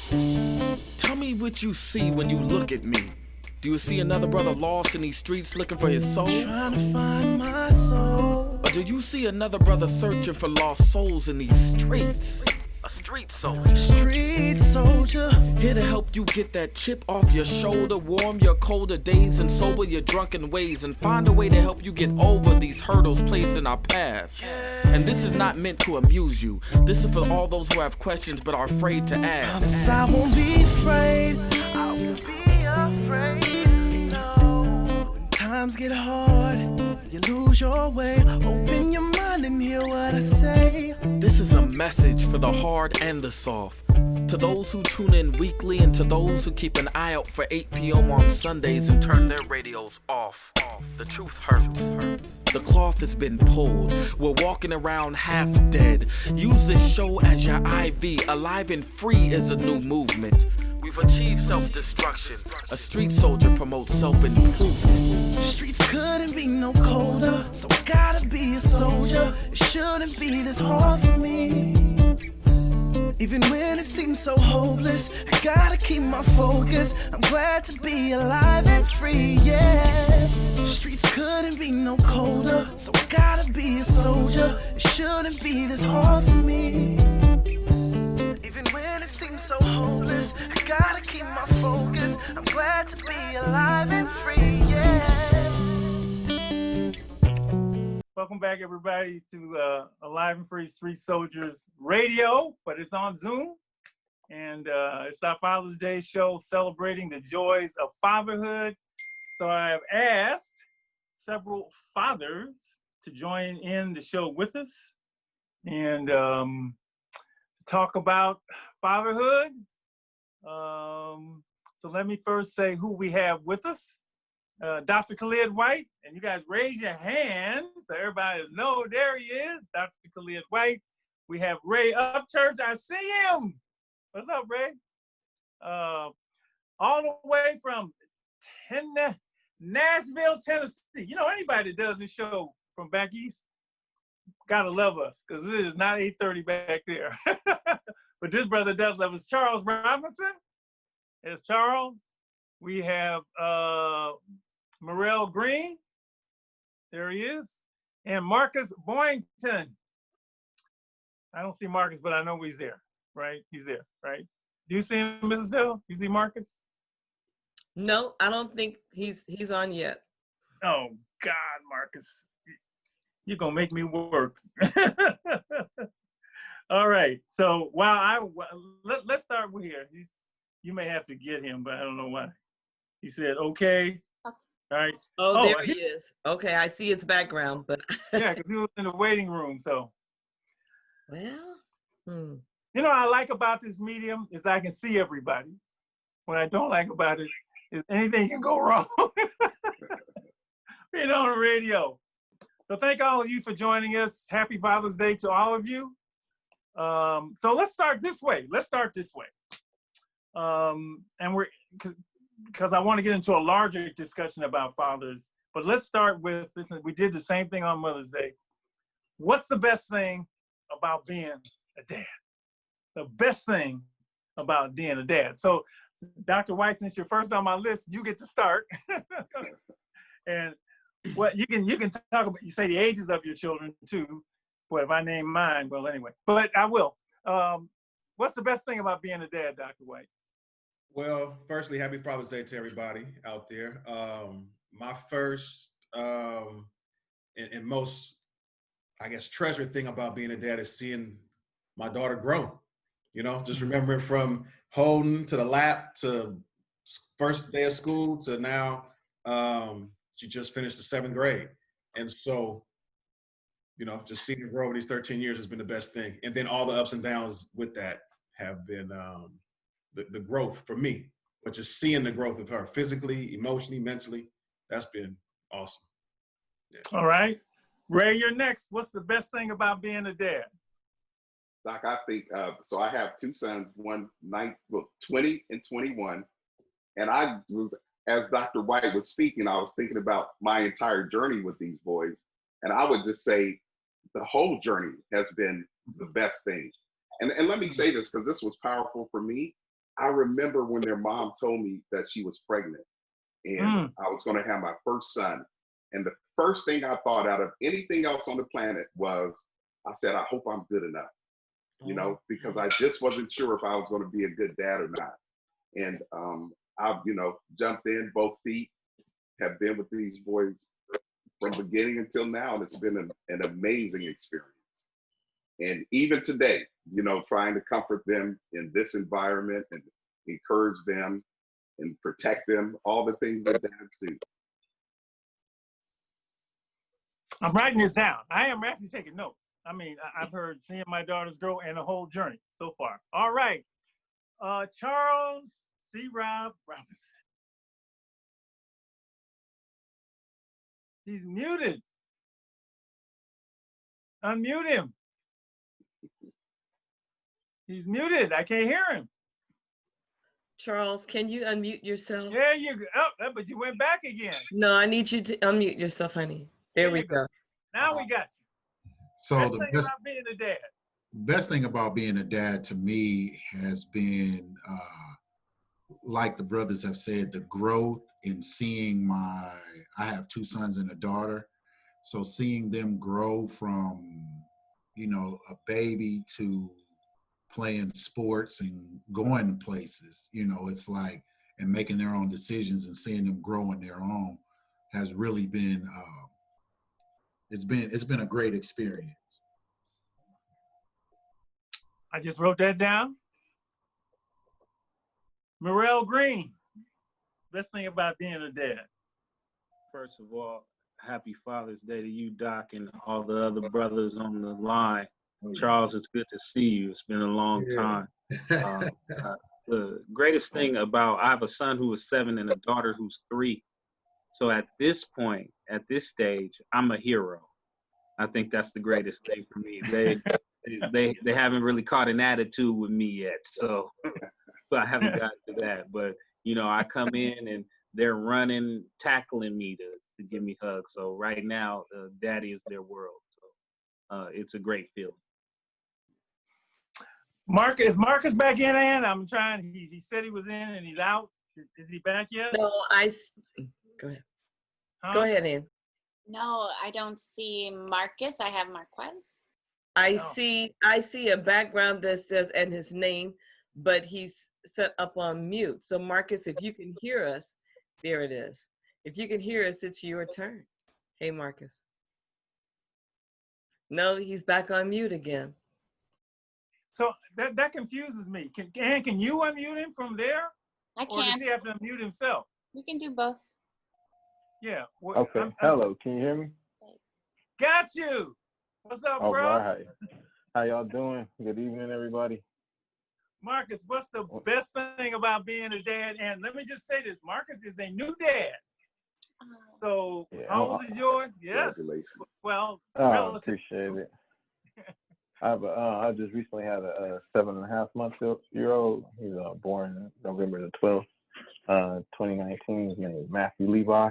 Tell me what you see when you look at me. Do you see another brother lost in these streets looking for his soul? Trying to find my soul. Or do you see another brother searching for lost souls in these streets? A street soldier. Street soldier. Here to help you get that chip off your shoulder, warm your colder days and sober your drunken ways, and find a way to help you get over these hurdles placed in our path. And this is not meant to amuse you. This is for all those who have questions but are afraid to ask. I won't be afraid. I won't be afraid. No. When times get hard, you lose your way. Open your mind and hear what I say. This is a message for the hard and the soft. To those who tune in weekly and to those who keep an eye out for 8 p.m. on Sundays and turn their radios off. The truth hurts. The cloth has been pulled. We're walking around half dead. Use this show as your IV. Alive and Free is a new movement. We've achieved self-destruction. A street soldier promotes self-improvement. Streets couldn't be no colder, so I gotta be a soldier. It shouldn't be this hard for me. Even when it seems so hopeless, I gotta keep my focus. I'm glad to be alive and free, yeah. Streets couldn't be no colder, so I gotta be a soldier. It shouldn't be this hard for me. Even when it seems so hopeless, I gotta keep my focus. I'm glad to be alive and free, yeah. Welcome back, everybody, to Alive and Free Street Soldiers Radio, but it's on Zoom. And it's our Father's Day show celebrating the joys of fatherhood. So I have asked several fathers to join in the show with us and talk about fatherhood. So let me first say who we have with us. Dr. Khalid White, and you guys raise your hands so everybody know there he is, Dr. Khalid White. We have Ray Upchurch. I see him. What's up, Ray? All the way from Nashville, Tennessee. You know, anybody that does this show from back east gotta love us, because it is not 8:30 back there. But this brother does love us. Charles Robinson. It's Charles. We have Murrell Green, there he is, and Marcus Boynton. I don't see Marcus, but I know he's there, right? He's there, right? Do you see him, Mrs. Hill? You see Marcus? No, I don't think he's on yet. Oh God, Marcus, you're gonna make me work. All right. So let's start with here. You may have to get him, but I don't know why. He said, "Okay." All right. Oh, there he is. Okay, I see his background, but yeah, because he was in the waiting room. So, well, you know, what I like about this medium is I can see everybody. What I don't like about it is anything can go wrong. Being on the radio. So thank all of you for joining us. Happy Father's Day to all of you. So let's start this way. And because I want to get into a larger discussion about fathers, but let's start with, we did the same thing on Mother's Day. What's the best thing about being a dad? The best thing about being a dad. So Dr. White, since you're first on my list, you get to start. And what you can talk about, you say the ages of your children too, but if I name mine, well, anyway, but I will. What's the best thing about being a dad, Dr. White? Well, firstly, happy Father's Day to everybody out there. My first and most, I guess, treasured thing about being a dad is seeing my daughter grow. You know, just remembering from holding to the lap to first day of school to now, she just finished the 7th grade. And so, you know, just seeing her grow over these 13 years has been the best thing. And then all the ups and downs with that have been the growth for me, but just seeing the growth of her physically, emotionally, mentally, that's been awesome. Yeah. All right. Ray, you're next. What's the best thing about being a dad? Doc, I think, so I have 2 sons, 20 and 21. And I was, as Dr. White was speaking, I was thinking about my entire journey with these boys. And I would just say the whole journey has been the best thing. And let me say this, because this was powerful for me. I remember when their mom told me that she was pregnant and I was going to have my first son. And the first thing I thought out of anything else on the planet was, I said, I hope I'm good enough, you know, because I just wasn't sure if I was going to be a good dad or not. And I've, you know, jumped in both feet, have been with these boys from beginning until now. And it's been an amazing experience. And even today, you know, trying to comfort them in this environment and encourage them and protect them, all the things that dads do. I'm writing this down. I am actually taking notes. I mean, I've heard seeing my daughters grow and the whole journey so far. All right. Charles C. Rob Robinson. He's muted. Unmute him. He's muted. I can't hear him. Charles, can you unmute yourself? There you go. Oh, but you went back again. No, I need you to unmute yourself, honey. There we go. Now we got you. So best thing about being a dad. Best thing about being a dad to me has been, like the brothers have said, the growth in seeing I have 2 sons and a daughter. So seeing them grow from, you know, a baby to playing sports and going places, you know, it's like, and making their own decisions and seeing them grow on their own has really been, it's been a great experience. I just wrote that down. Murrell Green, best thing about being a dad. First of all, happy Father's Day to you, Doc, and all the other brothers on the line. Charles, it's good to see you. It's been a long time. The greatest thing about, I have a son who is 7 and a daughter who's 3. So at this point, at this stage, I'm a hero. I think that's the greatest thing for me. They haven't really caught an attitude with me yet, so I haven't gotten to that. But you know, I come in and they're running, tackling me to give me hugs. So right now, Daddy is their world. So it's a great feeling. Is Marcus back in, Ann? I'm trying. He said he was in and he's out. Is he back yet? No, go ahead. Huh? Go ahead, Ann. No, I don't see Marcus. I have Marquex. I see a background that says and his name, but he's set up on mute. So Marcus, if you can hear us, there it is. If you can hear us, it's your turn. Hey, Marcus. No, he's back on mute again. So that confuses me. Can you unmute him from there? I Or can't. does he have to unmute himself? We can do both. Yeah. Okay. Hello. Can you hear me? Got you. What's up, All bro? right. How y'all doing? Good evening, everybody. Marcus, what's the best thing about being a dad? And let me just say this, Marcus is a new dad. So how old is yours? Yes. Well, I appreciate it. I just recently had a 7.5-month-old. He's born November the 12th, 2019. His name is Matthew Levi.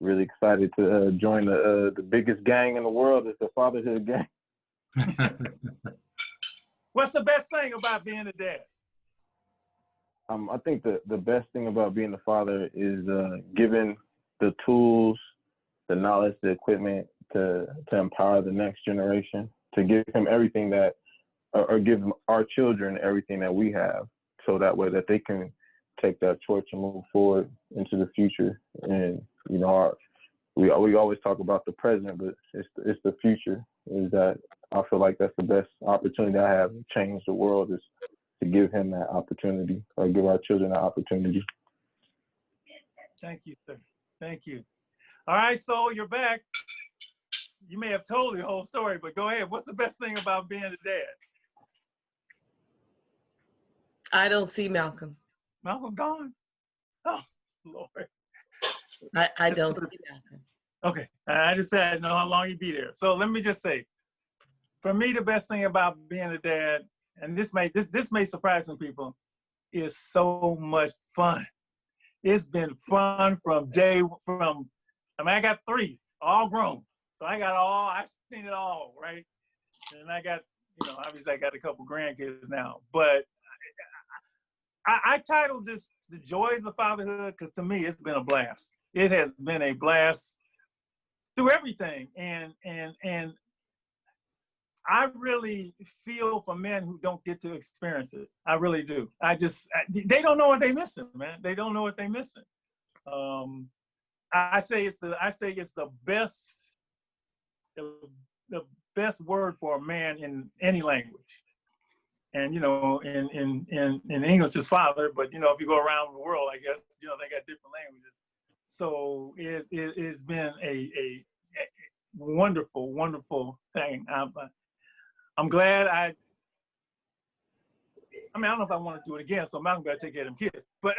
Really excited to join the biggest gang in the world. It's the Fatherhood gang. What's the best thing about being a dad? I think the best thing about being a father is giving the tools, the knowledge, the equipment to empower the next generation, to give him everything that, or give our children everything that we have, so that way that they can take that torch and move forward into the future. And you know, we always talk about the present, but it's the future. Is that I feel like that's the best opportunity I have to change the world, is to give him that opportunity, or give our children that opportunity. Thank you, sir. Thank you. All right, so you're back. You may have told the whole story, but go ahead. What's the best thing about being a dad? I don't see Malcolm. Malcolm's gone? Oh, Lord. I don't see Malcolm. Okay, I just said I didn't know how long he'd be there. So let me just say, for me, the best thing about being a dad, and this may surprise some people, is so much fun. It's been fun I got 3, all grown. So I've seen it all, right? And I got, obviously I got a couple grandkids now, but I titled this "The Joys of Fatherhood" because to me, it's been a blast. It has been a blast through everything, and I really feel for men who don't get to experience it. I really do. They don't know what they're missing, man. They don't know what they're missing. I say it's the best word for a man in any language. And in English it's father, but if you go around the world, I guess they got different languages. So it's been a wonderful, wonderful thing. I'm glad I don't know if I want to do it again, so I'm not going to take care of them kids. But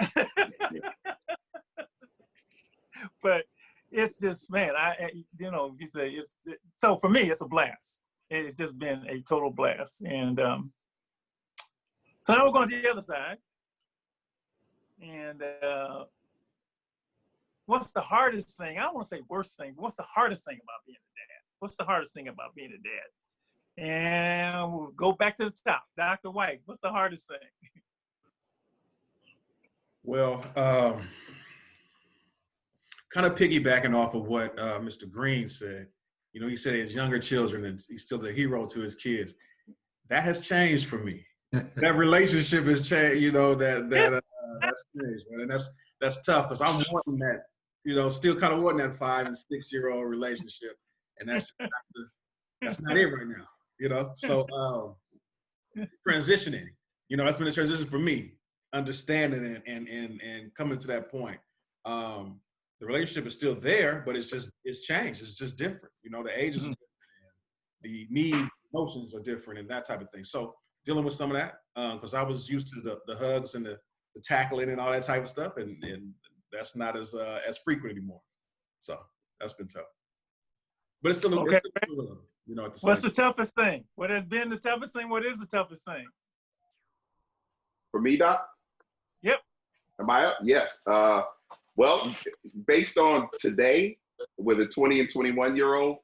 but it's just, man, you say so for me, it's a blast. It's just been a total blast. And so now we're going to the other side. And what's the hardest thing? I don't want to say worst thing, but what's the hardest thing about being a dad? What's the hardest thing about being a dad? And we'll go back to the top. Dr. White, what's the hardest thing? Well, kind of piggybacking off of what Mr. Green said, he said his younger children and he's still the hero to his kids. That has changed for me. That relationship has changed, that's changed, man. And that's tough because I'm wanting that, still kind of wanting that 5 and 6 year old relationship. And that's not it right now. So transitioning, that's been a transition for me, understanding it and coming to that point. The relationship is still there, but it's changed. It's just different. The ages are different, the needs, emotions are different, and that type of thing. So dealing with some of that, because I was used to the hugs and the tackling and all that type of stuff, and that's not as frequent anymore. So that's been tough. But it's still okay. At the What's the toughest thing? What has been the toughest thing? What is the toughest thing? For me, Doc? Yep. Am I up? Yes. Well, based on today, with a 20 and 21-year-old,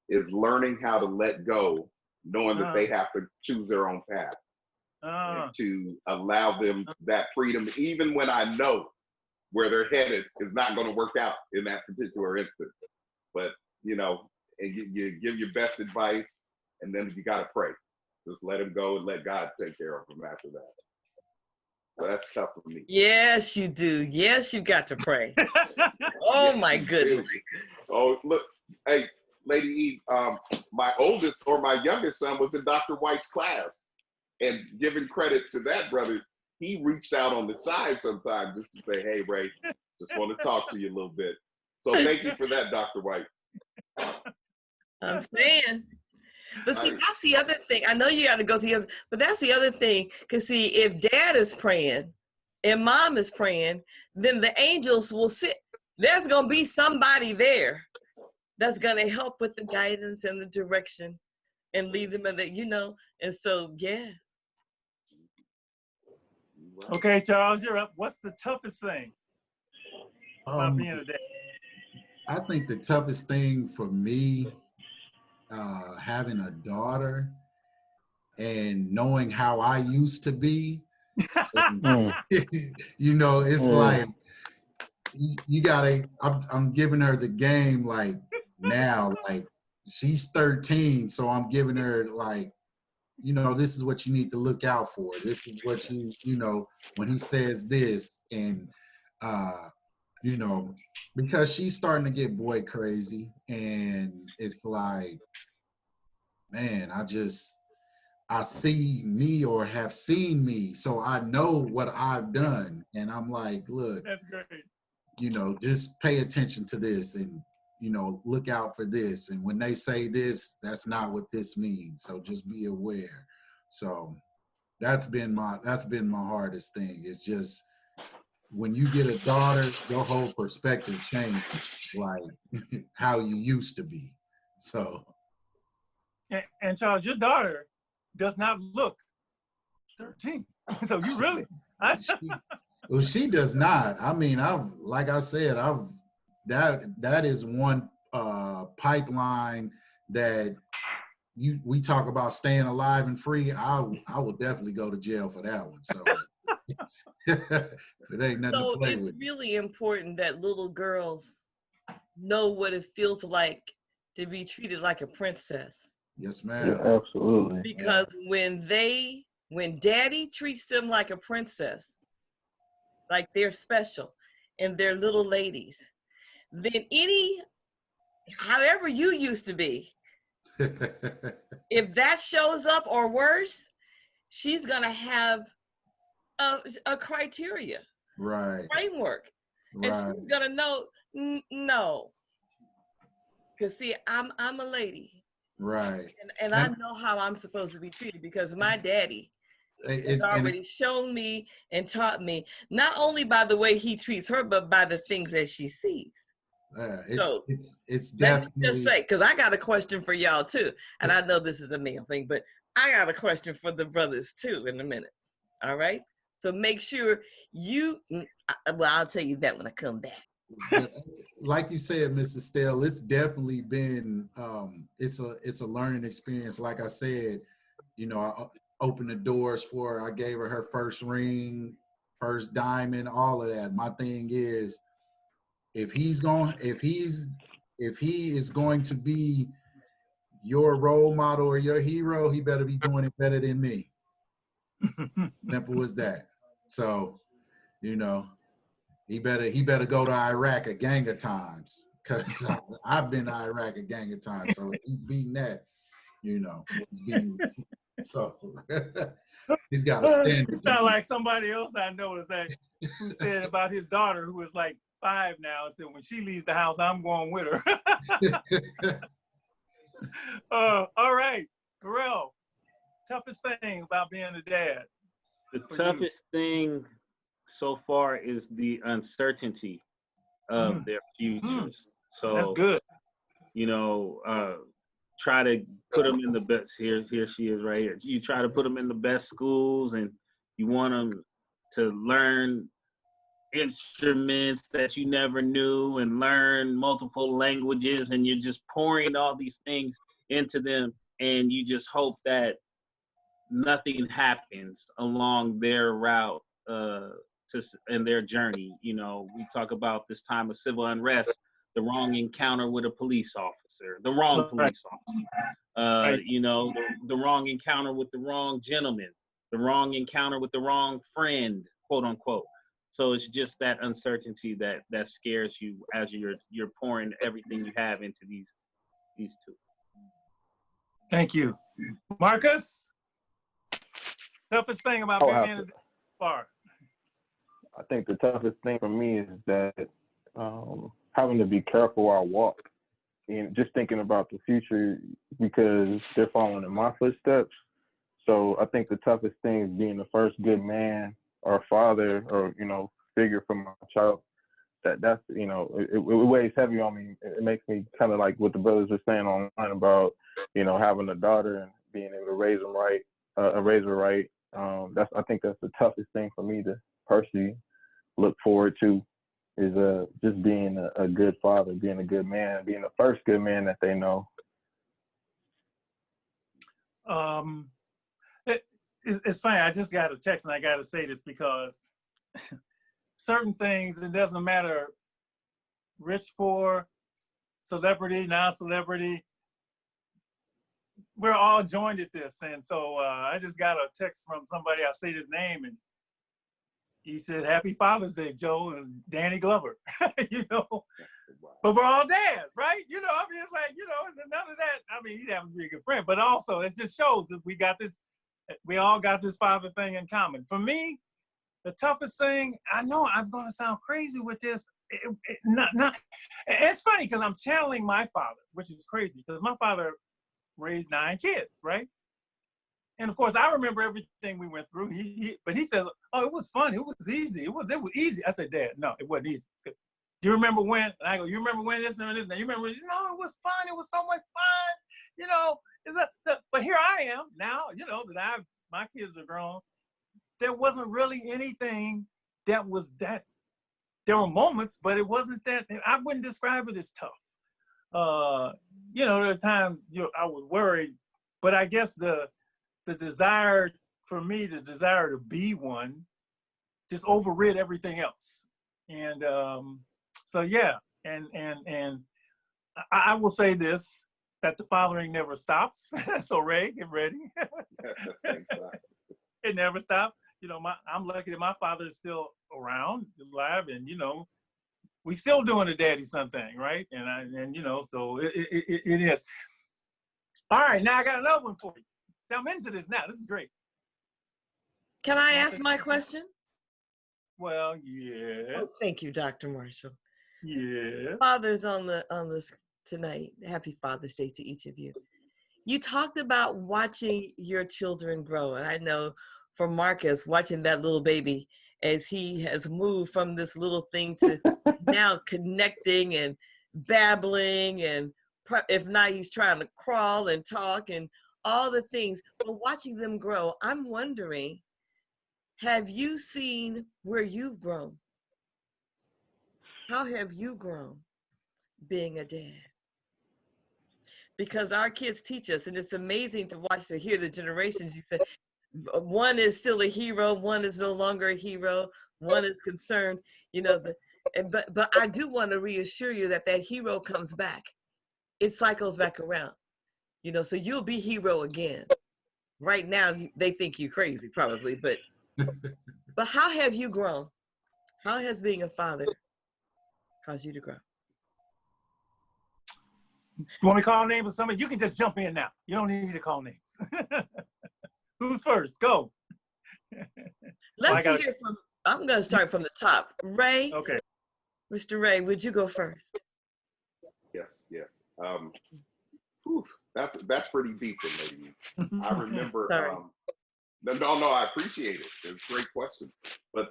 is learning how to let go, knowing that they have to choose their own path. And to allow them that freedom, even when I know where they're headed is not going to work out in that particular instance. But, and you give your best advice, and then you got to pray. Just let him go and let God take care of him after that. So that's tough for me. Yes, you do. Yes, you got to pray. Oh, my goodness. Oh, look, hey, Lady Eve, my oldest or my youngest son was in Dr. White's class. And giving credit to that brother, he reached out on the side sometimes just to say, hey, Ray, just want to talk to you a little bit. So thank you for that, Dr. White. I'm saying. But see, that's the other thing. I know you got to go to the other, but that's the other thing. Because see, if dad is praying and mom is praying, then the angels will sit. There's going to be somebody there that's going to help with the guidance and the direction and lead them in the, and so, yeah. Okay, Charles, you're up. What's the toughest thing about being a dad? I think the toughest thing for me, having a daughter and knowing how I used to be, it's like, you gotta, I'm giving her the game like now, like she's 13, so I'm giving her like, this is what you need to look out for. This is what when he says this, and because she's starting to get boy crazy, and it's like, man, I see me or have seen me, so I know what I've done, and I'm like, look, that's great. Just pay attention to this, and look out for this, and when they say this, that's not what this means, so just be aware. So that's been my hardest thing. It's just when you get a daughter, your whole perspective changes, like how you used to be. So and Charles, your daughter does not look 13. So you really well, she does not. I mean, like I said, that is one pipeline that we talk about staying alive and free. I will definitely go to jail for that one. So It ain't nothing So to play it's with. really important that little girls know what it feels like to be treated like a princess. Yes, Yeah, ma'am. absolutely. Because when daddy treats them like a princess, like they're special and they're little ladies, then however you used to be, if that shows up or worse, she's gonna have a criteria, Right. framework, and Right. she's gonna know no. Because see, I'm a lady, Right. and I know how I'm supposed to be treated because my daddy has And already shown me and taught me, not only by the way he treats her, but by the things that she sees. So it's let me just definitely say, because I got a question for y'all too, and I know this is a male thing, but I got a question for the brothers too in a minute. All right, so make sure I'll tell you that when I come back. like you said, Mr. Stell, it's definitely been it's a learning experience. Like I said, I opened the doors for her. I gave her her first ring, first diamond, all of that. My thing is, if he is going to be your role model or your hero, he better be doing it better than me. Simple as that. So, he better go to Iraq a gang of times, because I've been to Iraq a gang of times. So if he's beating that, he's beating. So he's got a standard. It's not like somebody else I know who said about his daughter, who is like 5 now, said when she leaves the house, I'm going with her. All right, Murrell, toughest thing about being a dad? The toughest thing so far is the uncertainty of their futures. So that's good. Try to put them in the best. Here she is right here. You try to put them in the best schools, and you want them to learn instruments that you never knew and learn multiple languages, and you're just pouring all these things into them, and you just hope that nothing happens along their route in their journey. We talk about this time of civil unrest, the wrong encounter with a police officer, the wrong police officer, the wrong encounter with the wrong gentleman, the wrong encounter with the wrong friend, quote unquote. So it's just that uncertainty that scares you as you're pouring everything you have into these two. Thank you. Marcus, toughest thing about being in a bar? I think the toughest thing for me is that having to be careful where I walk, and just thinking about the future, because they're following in my footsteps. So I think the toughest thing is being the first good man or father or figure for my child. That's it weighs heavy on me. It makes me kind of like what the brothers were saying online about having a daughter and being able to raise them right, raise her right. I think that's the toughest thing for me to personally look forward to, is just being a good father, being a good man, being the first good man that they know. It's funny. I just got a text, and I got to say this because certain things, it doesn't matter, rich, poor, celebrity, non-celebrity, we're all joined at this. And so I just got a text from somebody, I'll say his name, and he said, "Happy Father's Day, Joe," and Danny Glover, But we're all dads, right? It's like, none of that. I mean, he happens to be a good friend, but also it just shows that we all got this father thing in common. For me, the toughest thing, I know I'm going to sound crazy with this. It's funny because I'm channeling my father, which is crazy because my father raised 9 kids, right? And of course, I remember everything we went through. But he says, "Oh, it was fun. It was easy. It was easy." I said, "Dad, no, it wasn't easy. Do you remember when?" And I go, "You remember when this and this? And you remember? It was fun. It was so much fun. But here I am now. That my kids are grown. There wasn't really anything that was that. There were moments, but it wasn't that. I wouldn't describe it as tough. There are times I was worried, but I guess the desire for me, the desire to be one, just overrid everything else. And so yeah, and I will say this, that the fathering never stops. So Ray, get ready. It never stops. You know, I'm lucky that my father is still around, alive, and you know, we still doing the daddy son thing, right? And you know, so it is. All right, now I got another one for you. See, I'm into this now. This is great. Can I ask my question? Well, yes. Oh, thank you, Dr. Marshall. Yeah. Fathers on this tonight. Happy Father's Day to each of you. You talked about watching your children grow, and I know for Marquex, watching that little baby as he has moved from this little thing to now connecting and babbling, and if not, he's trying to crawl and talk and all the things. But watching them grow, I'm wondering, have you seen where you've grown? How have you grown being a dad? Because our kids teach us, and it's amazing to watch, to hear the generations. You said one is still a hero, one is no longer a hero, one is concerned, you know, but I do want to reassure you that that hero comes back. It cycles back around, you know, so you'll be hero again. Right now, they think you crazy probably, but how have you grown? How has being a father caused you to grow? You want me to call names or something? You can just jump in now. You don't need me to call names. Who's first? Go. Let's hear from, I'm going to start from the top. Ray. Okay. Mr. Ray, would you go first? Yes. That's pretty deep, lady. I remember. No, I appreciate it. It's a great question. But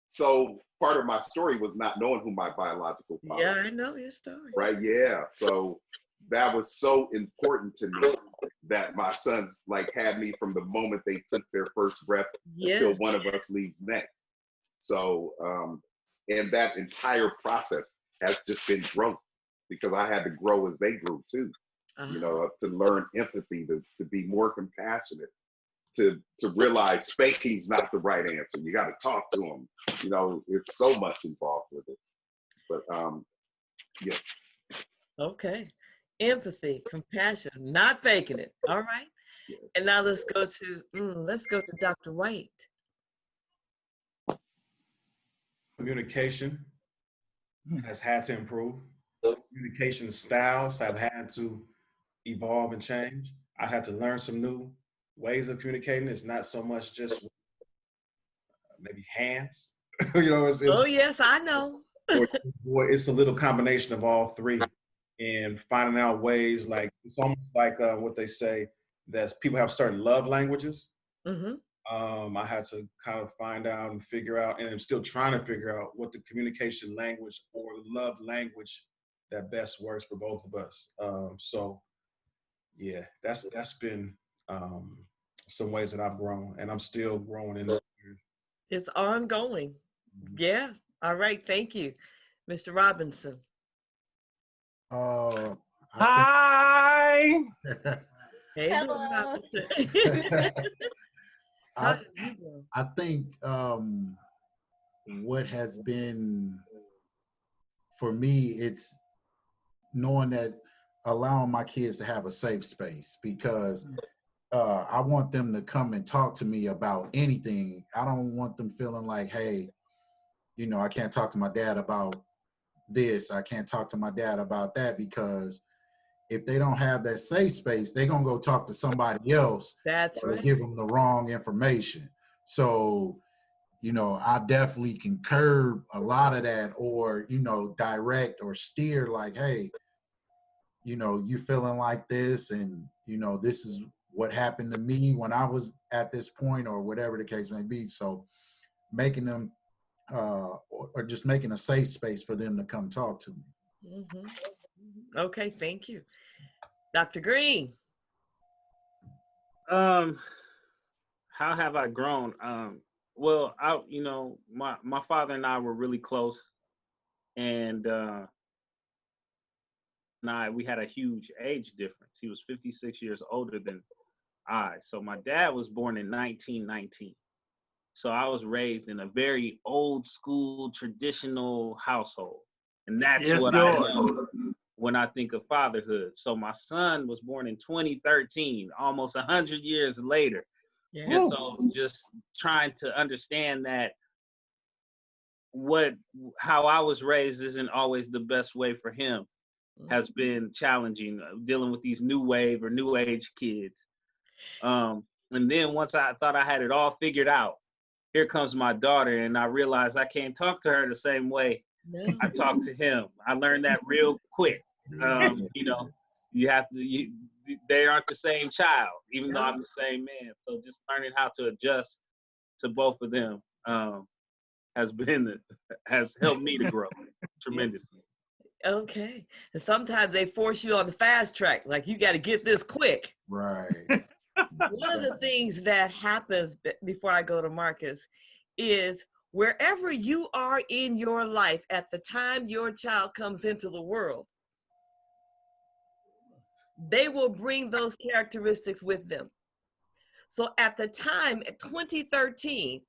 so part of my story was not knowing who my biological father. Yeah, I know your story. Right. Yeah. So that was so important to me that my sons like had me from the moment they took their first breath until one of us leaves next. So and that entire process has just been growth, because I had to grow as they grew too. You know, to learn empathy, to be more compassionate, to realize spanking's not the right answer. You got to talk to them. You know, it's so much involved with it. But yes. Okay. Empathy, compassion, not faking it. All right. Yes. And now let's go to Dr. White. Communication has had to improve. Communication styles have had to evolve and change. I had to learn some new ways of communicating. It's not so much just maybe hands. You know, it's oh yes, I know. It's a little combination of all three, and finding out ways, like it's almost like what they say, that people have certain love languages. Mm-hmm. I had to kind of find out and figure out, and I'm still trying to figure out what the communication language or love language that best works for both of us. So yeah, that's been some ways that I've grown, and I'm still growing in it. It's ongoing. Yeah. All right. Thank you, Mr. Robinson. Hi. Hey, hello. I think what has been for me, it's knowing that allowing my kids to have a safe space, because I want them to come and talk to me about anything. I don't want them feeling like, hey, you know, I can't talk to my dad about this. I can't talk to my dad about that, because if they don't have that safe space, they're going to go talk to somebody else. That's right. Give them the wrong information. So, you know, I definitely can curb a lot of that, or, you know, direct or steer like, hey, you know, you feeling like this, and, you know, this is what happened to me when I was at this point, or whatever the case may be. So making them, or just making a safe space for them to come talk to me. Mm-hmm. Okay, thank you. Dr. Green. How have I grown? Well, you know, my father and I were really close, and we had a huge age difference. He was 56 years older than I. So my dad was born in 1919. So I was raised in a very old school, traditional household. And that's what I know when I think of fatherhood. So my son was born in 2013, almost 100 years later. Yeah. And so just trying to understand that how I was raised isn't always the best way for him has been challenging, dealing with these new wave or new age kids. And then once I thought I had it all figured out, here comes my daughter, and I realized I can't talk to her the same way I talk to him. I learned that real quick. You know, they aren't the same child, even though I'm the same man. So just learning how to adjust to both of them has helped me to grow tremendously. Okay. And sometimes they force you on the fast track, like you got to get this quick. Right. One of the things that happens before I go to Marcus is wherever you are in your life at the time your child comes into the world, they will bring those characteristics with them. So at the time, 2013,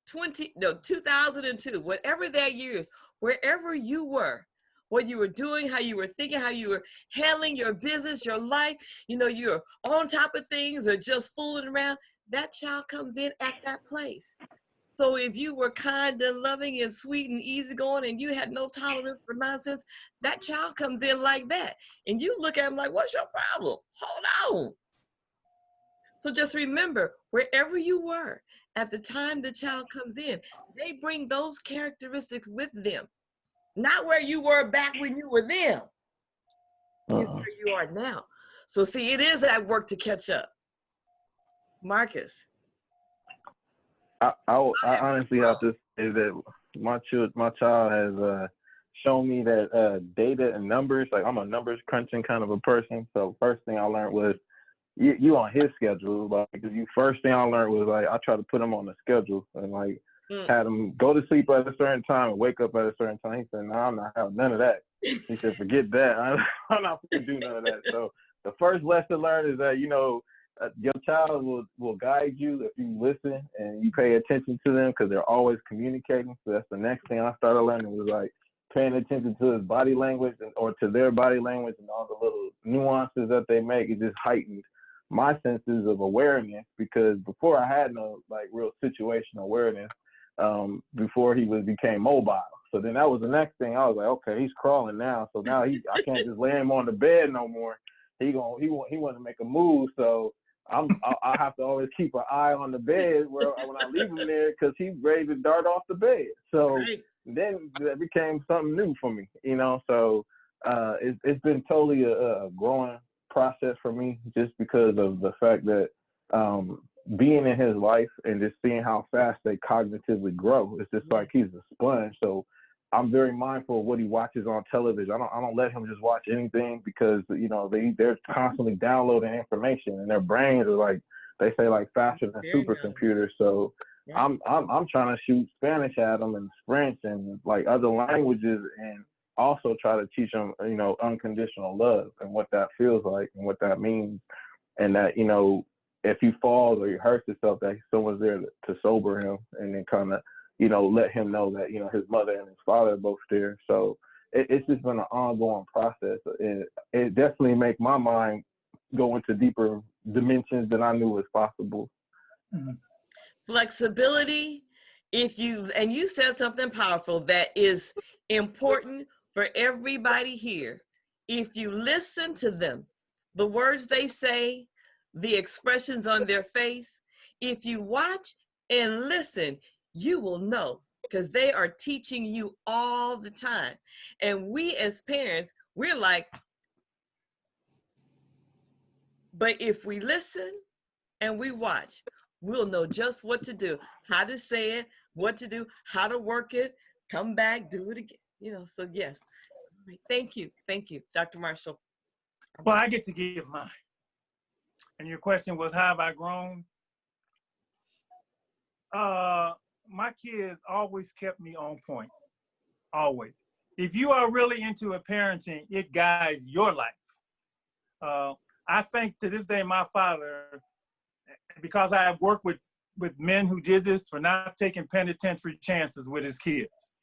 2002, whatever that years, wherever you were, what you were doing, how you were thinking, how you were handling your business, your life, you know, you're on top of things or just fooling around, that child comes in at that place. So if you were kind and loving and sweet and easygoing and you had no tolerance for nonsense, that child comes in like that. And you look at him like, what's your problem? Hold on. So just remember, wherever you were at the time the child comes in, they bring those characteristics with them. Not where you were back when you were them. It's where you are now. So see, it is that work to catch up. Marcus. I honestly have to say that my child has shown me that data and numbers, like I'm a numbers crunching kind of a person. So first thing I learned was you on his schedule. Like first thing I learned was like I try to put him on the schedule and like had him go to sleep at a certain time and wake up at a certain time. He said, "No, I'm not having none of that." He said, "Forget that. I'm not going to do none of that." So the first lesson learned is that, you know, your child will guide you if you listen and you pay attention to them because they're always communicating. So that's the next thing I started learning was like paying attention to his body language or to their body language and all the little nuances that they make. It just heightened my senses of awareness because before I had no like real situational awareness before he became mobile. So then that was the next thing. I was like, okay, he's crawling now. So now I can't just lay him on the bed no more. He wants to make a move. So I have to always keep an eye on the bed when I leave him there because he's ready to dart off the bed. So then that became something new for me, you know. So it's been totally a growing process for me just because of the fact that being in his life and just seeing how fast they cognitively grow. It's just like he's a sponge. So I'm very mindful of what he watches on television. I don't let him just watch anything because, you know, they're constantly downloading information and their brains are like, they say like faster than supercomputers. So I'm trying to shoot Spanish at them and French and like other languages and also try to teach them, you know, unconditional love and what that feels like and what that means. And that, you know, if he falls or he hurts himself, that someone's there to sober him and then kind of, you know, let him know that, you know, his mother and his father are both there. So it's just been an ongoing process. It definitely makes my mind go into deeper dimensions than I knew was possible. Flexibility, and you said something powerful that is important for everybody here. If you listen to them, the words they say, the expressions on their face, if you watch and listen, you will know because they are teaching you all the time. And we as parents, we're like, but if we listen and we watch, we'll know just what to do, how to say it, what to do, how to work it, come back, do it again. You know, so yes. Thank you, Dr. Marshall. Well, I get to give mine. And your question was, how have I grown? My kids always kept me on point, always. If you are really into a parenting, it guides your life. I think to this day, my father, because I have worked with with men who did this for not taking penitentiary chances with his kids.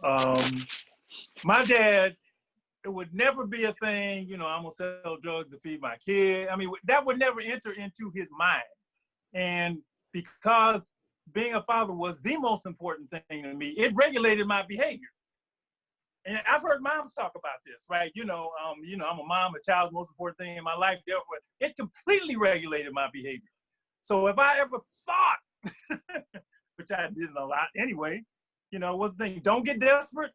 My dad, it would never be a thing, you know, I'm gonna sell drugs to feed my kid. I mean, that would never enter into his mind. And because being a father was the most important thing to me, it regulated my behavior. And I've heard moms talk about this, right? I'm a mom, a child's most important thing in my life. Therefore, it completely regulated my behavior. So if I ever thought, which I didn't a lot anyway, what's the thing? Don't get desperate.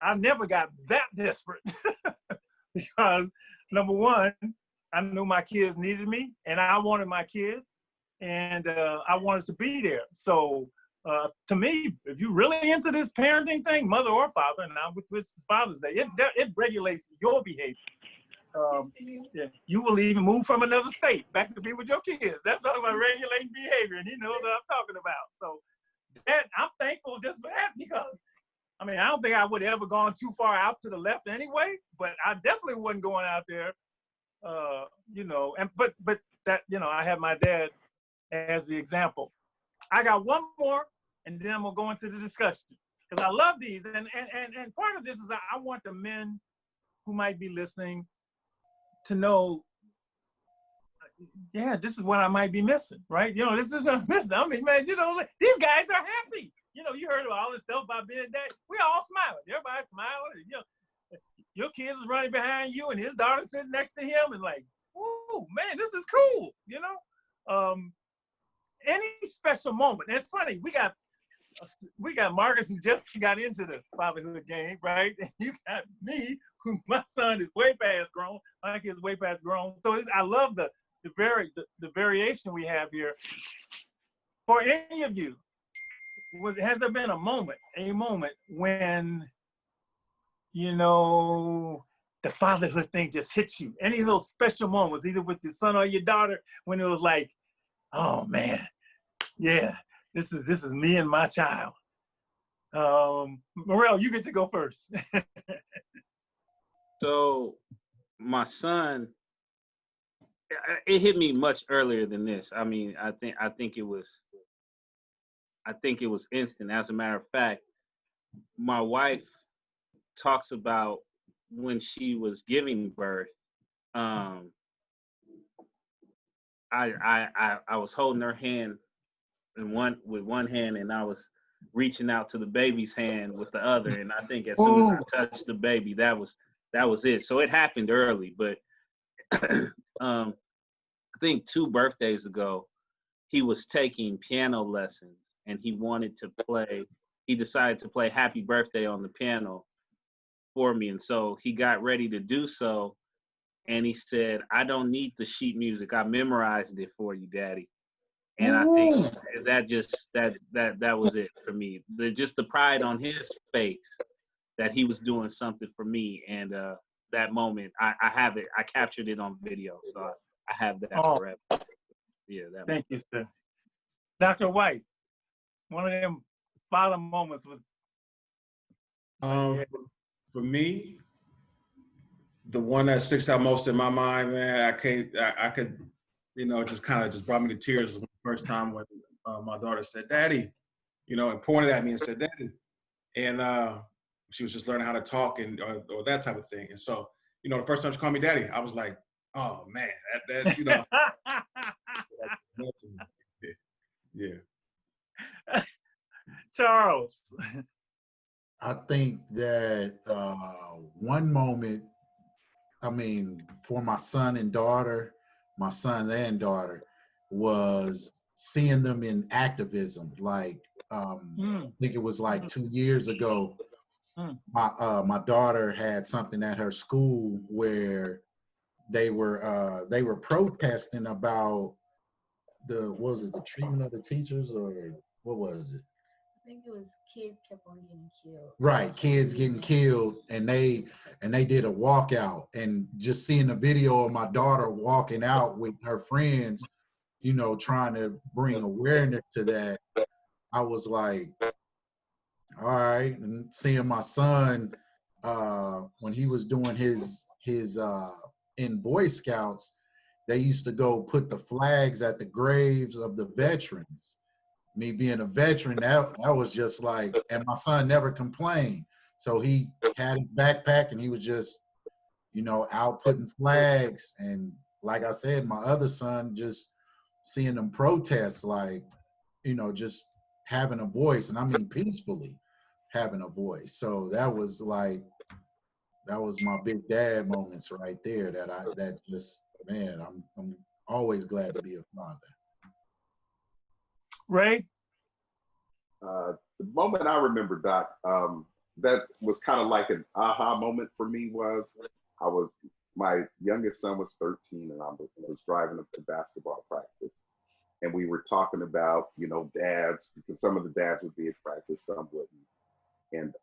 I never got that desperate because number one, I knew my kids needed me and I wanted my kids and I wanted to be there. So to me, if you're really into this parenting thing, mother or father, and I was with Father's Day, it regulates your behavior. Yeah, you will even move from another state back to be with your kids. That's all about regulating behavior, and he knows what I'm talking about. So that I'm thankful just for that because, I mean, I don't think I would have ever gone too far out to the left anyway, but I definitely wasn't going out there, but that, I have my dad as the example. I got one more, and then I'm gonna go into the discussion because I love these, and part of this is I want the men who might be listening to know, yeah, this is what I might be missing, right? This is what I'm missing. I mean, man, these guys are happy. You heard about all this stuff about being dad. We all smiling. Everybody smiling. Your kids is running behind you, and his daughter sitting next to him, and like, oh man, this is cool. Any special moment. And it's funny. We got Marquex who just got into the fatherhood game, right? And you got me, who my son is way past grown. My kid's way past grown. So I love the variation we have here. For any of you, has there been a moment when, the fatherhood thing just hits you? Any of those special moments, either with your son or your daughter, when it was like, oh man, yeah, this is me and my child. Murrell, you get to go first. So my son, it hit me much earlier than this. I mean, I think it was instant. As a matter of fact, my wife talks about when she was giving birth. I was holding her hand with one hand, and I was reaching out to the baby's hand with the other. And I think as soon as I touched the baby, that was it. So it happened early, but I think 2 birthdays ago, he was taking piano lessons, and he decided to play Happy Birthday on the piano for me. And so he got ready to do so, and he said, I don't need the sheet music. I memorized it for you, Daddy. And I think that was it for me. Just the pride on his face that he was doing something for me. And that moment, I have it. I captured it on video. So I have that forever. Yeah. Thank you, sir. Dr. White, one of them father moments with. For me, the one that sticks out most in my mind, man, I could, just brought me to tears the first time when my daughter said, Daddy, and pointed at me and said, Daddy. And she was just learning how to talk or that type of thing. And so, the first time she called me Daddy, I was like, oh man, that yeah. Charles. I think that one moment, for my son and daughter, was seeing them in activism. Like, I think it was like 2 years ago, my daughter had something at her school where they were protesting about the treatment of the teachers, or what was it? I think it was kids kept on getting killed. Right, kids getting killed, and they did a walkout, and just seeing the video of my daughter walking out with her friends, trying to bring awareness to that, I was like, all right. And seeing my son when he was doing his in Boy Scouts, they used to go put the flags at the graves of the veterans. me being a veteran, that was just like, and my son never complained. So he had his backpack and he was just, you know, out putting flags. And like I said, my other son, just seeing them protests, like, you know, just having a voice, and I mean peacefully having a voice. So that was like, that was my big dad moments right there. That just, man, I'm always glad to be a father. Ray? The moment I remember, Doc, that was kind of like an aha moment for me was, my youngest son was 13 and I was driving up to basketball practice. And we were talking about, you know, dads, because some of the dads would be at practice, some wouldn't. And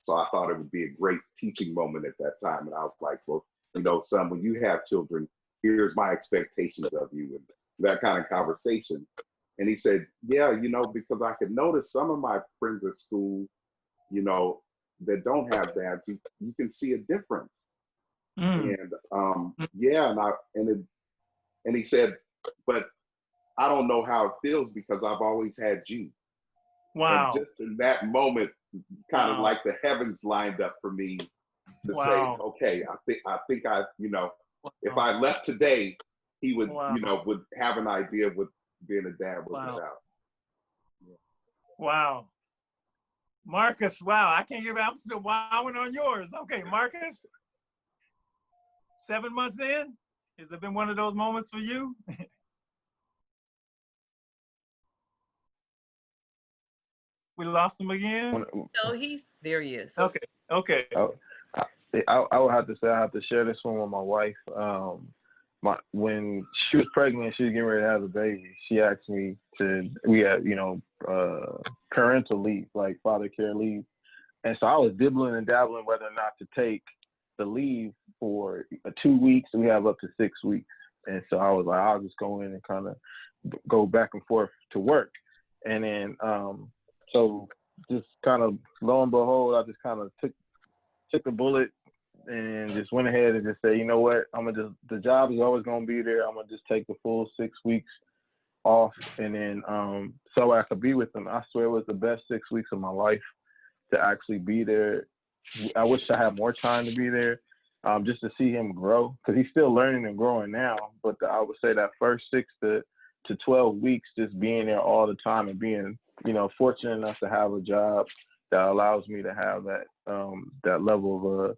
so I thought it would be a great teaching moment at that time. And I was like, well, you know, son, when you have children, here's my expectations of you, and that kind of conversation. And he said, yeah, you know, because I could notice some of my friends at school, you know, that don't have dads, you can see a difference. And yeah, and he said, but I don't know how it feels because I've always had you. Wow. And just in that moment, kind of like the heavens lined up for me to say, okay, I think you know, if I left today, he would, you know, would have an idea of what being a dad was about. Yeah. Wow. Marcus, wow, I can't give up. I'm still wowing on yours. Okay, Marcus, 7 months in, has it been one of those moments for you? We lost him again? No, there he is. Okay. I would have to say I have to share this one with my wife. When she was pregnant, she was getting ready to have a baby. She asked me we had, you know, parental leave, like father care leave. And so I was dibbling and dabbling whether or not to take the leave for 2 weeks. We have up to 6 weeks. And so I was like, I'll just go in and kind of go back and forth to work. And then, so just kind of lo and behold, I just kind of took the bullet and just went ahead and just said, you know what, the job is always going to be there. I'm going to just take the full 6 weeks off. And then, so I could be with them. I swear it was the best 6 weeks of my life to actually be there. I wish I had more time to be there, just to see him grow, because he's still learning and growing now. But I would say that first 6 to 12 weeks, just being there all the time and being, you know, fortunate enough to have a job that allows me to have that level of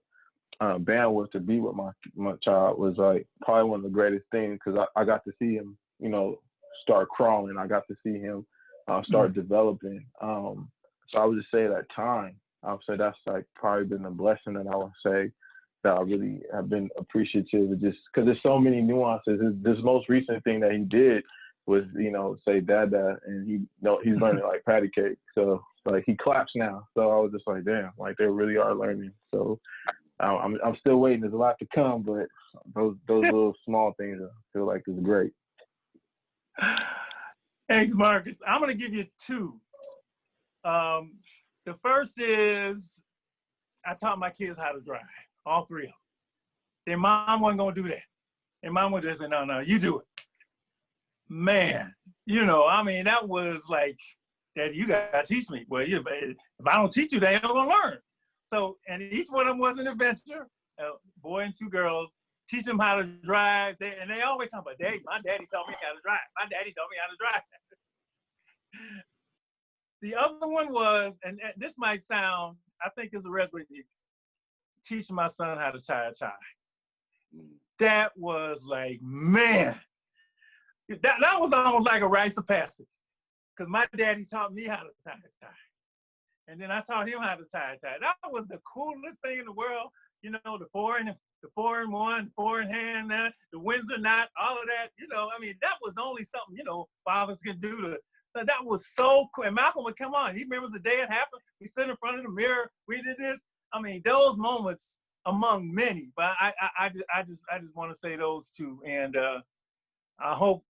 bandwidth to be with my child was like probably one of the greatest things, because I got to see him, you know, start crawling. I got to see him start developing. So I would just say that time, I would say that's like probably been a blessing that I would say that I really have been appreciative of, just because there's so many nuances. This most recent thing that he did was, you know, say dada, and he's learning like patty cake. So like he claps now. So I was just like, damn, like they really are learning. So I'm still waiting. There's a lot to come, but those little small things I feel like is great. Thanks, Marcus. I'm gonna give you 2. The first is I taught my kids how to drive, all 3 of them. Their mom wasn't gonna do that. Their mom would just say, no, you do it. Man, you know, I mean, that was like, Daddy, you gotta teach me. Well, if I don't teach you, they ain't gonna learn. So, and each one of them was an adventure, a boy and 2 girls. Teach them how to drive. And they always talk about, my daddy taught me how to drive. My daddy taught me how to drive. The other one was, and this might sound, I think it's a recipe, teaching my son how to tie a tie. That was like, man, that was almost like a rites of passage, because my daddy taught me how to tie a tie. And then I taught him how to tie a tie. That was the coolest thing in the world. You know, the 4-in-1, 4-in-hand, the Windsor knot, all of that. You know, I mean, that was only something, you know, fathers can do that was so cool. And Malcolm would come on. He remembers the day it happened. We stood in front of the mirror. We did this. I mean, those moments among many. But I just want to say those 2. And I hope,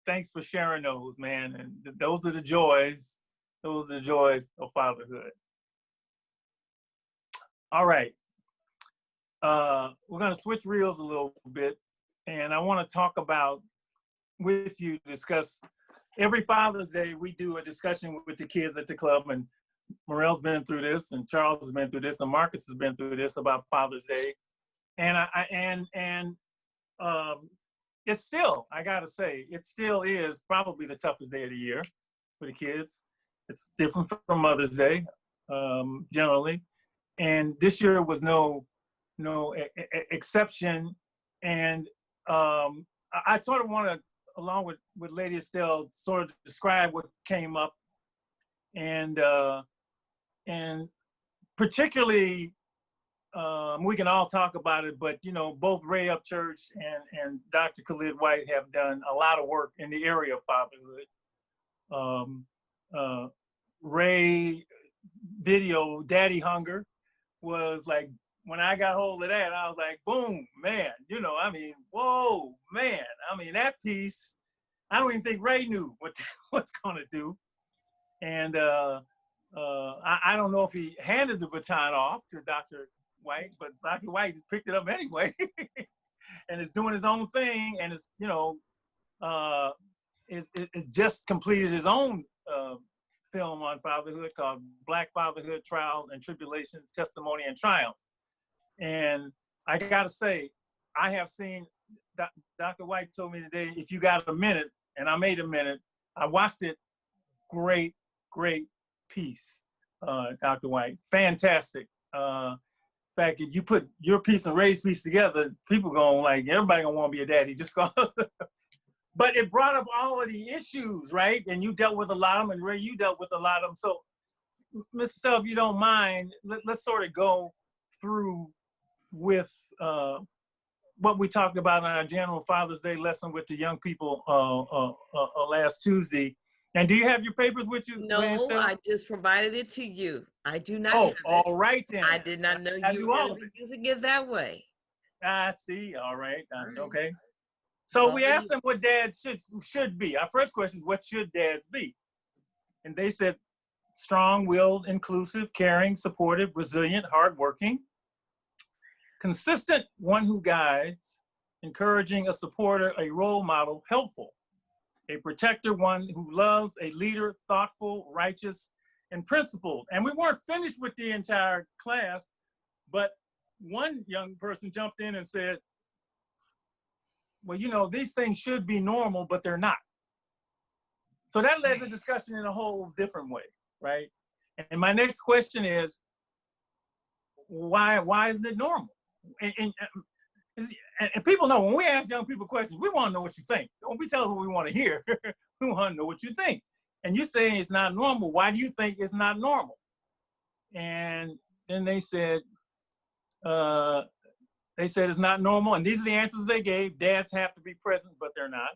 thanks for sharing those, man. And those are the joys. Those are the joys of fatherhood. All right. We're going to switch reels a little bit. And I want to talk about with you, discuss every Father's Day, we do a discussion with the kids at the club, and Murrell's been through this, and Charles has been through this, and Marcus has been through this about Father's Day. And it's still, I gotta say, it still is probably the toughest day of the year for the kids. It's different from Mother's Day, generally. And this year was no exception. And I sort of want to, along with Lady Estelle, sort of describe what came up, and particularly, we can all talk about it, but both Ray Upchurch and Dr. Khalid White have done a lot of work in the area of fatherhood. Ray video, Daddy Hunger, was like, when I got hold of that, I was like, boom, man, whoa, man. That piece, I don't even think Ray knew what's gonna do. And I don't know if he handed the baton off to Dr. White, but Dr. White just picked it up anyway and is doing his own thing, and it's just completed his own film on fatherhood called Black Fatherhood: Trials and Tribulations, Testimony and Triumph. And I gotta say, I have seen, Dr. White told me today, if you got a minute, and I made a minute, I watched it. Great piece, Dr. White, fantastic. In fact, if you put your piece and Ray's piece together, people everybody gonna want to be a daddy, just cause. But it brought up all of the issues, right? And you dealt with a lot of them, and Ray, you dealt with a lot of them. So, Mr. Stell, if you don't mind, let's sort of go through with what we talked about in our general Father's Day lesson with the young people last Tuesday. And do you have your papers with you? No, I just provided it to you. I do not have it. All right then. I did not know you were going to be using it that way. I see. All right. Okay. So we asked them what dads should be. Our first question is, what should dads be? And they said, strong-willed, inclusive, caring, supportive, resilient, hardworking, consistent, one who guides, encouraging, a supporter, a role model, helpful, a protector, one who loves, a leader, thoughtful, righteous, and principled. And we weren't finished with the entire class, but one young person jumped in and said, well, these things should be normal, but they're not. So that led the discussion in a whole different way, right? And my next question is, why isn't it normal? And people know, when we ask young people questions, we want to know what you think. Don't be telling us what we want to hear. We want to know what you think. And you're saying it's not normal. Why do you think it's not normal? And then they said it's not normal. And these are the answers they gave. Dads have to be present, but they're not.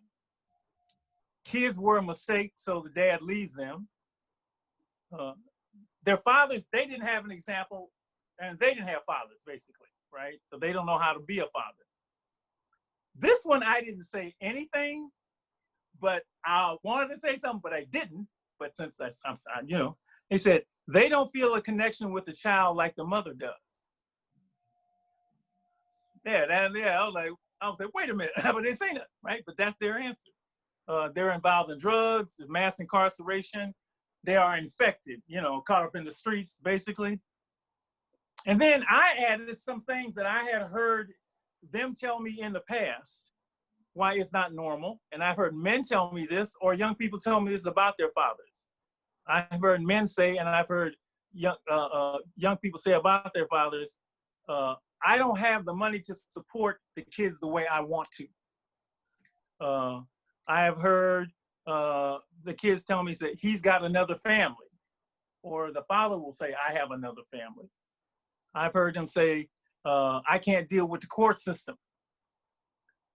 Kids were a mistake, so the dad leaves them. Their fathers, they didn't have an example, and they didn't have fathers, basically, right? So they don't know how to be a father. This one, I didn't say anything, but I wanted to say something, but I didn't. But since they said they don't feel a connection with the child like the mother does. I was like, wait a minute, but they say that, right? But that's their answer. They're involved in drugs, mass incarceration. They are infected, caught up in the streets, basically. And then I added some things that I had heard them tell me in the past, why it's not normal. And I've heard men tell me this, or young people tell me this about their fathers. I've heard men say, and I've heard young people say about their fathers, I don't have the money to support the kids the way I want to. I have heard the kids tell me that he's got another family, or the father will say, I have another family. I've heard them say, I can't deal with the court system.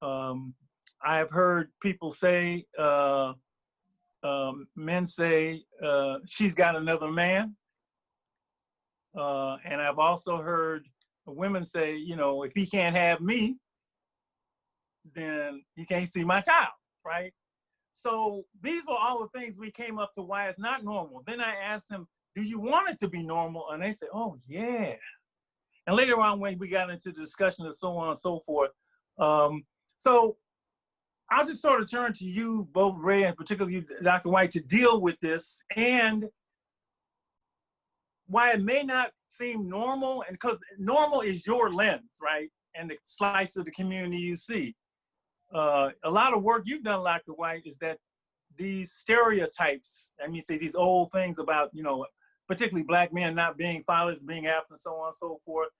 I've heard people say, men say, she's got another man. And I've also heard women say, if he can't have me, then he can't see my child, right? So these were all the things we came up to why it's not normal. Then I asked them, do you want it to be normal? And they said, oh, yeah. And later on, when we got into the discussion and so on and so forth. So I'll just sort of turn to you, both Ray and particularly you, Dr. White, to deal with this and why it may not seem normal, and because normal is your lens, right? And the slice of the community you see. A lot of work you've done, Dr. White, is that these stereotypes, I mean, say these old things about, you know, particularly Black men not being fathers, being absent, so on and so forth.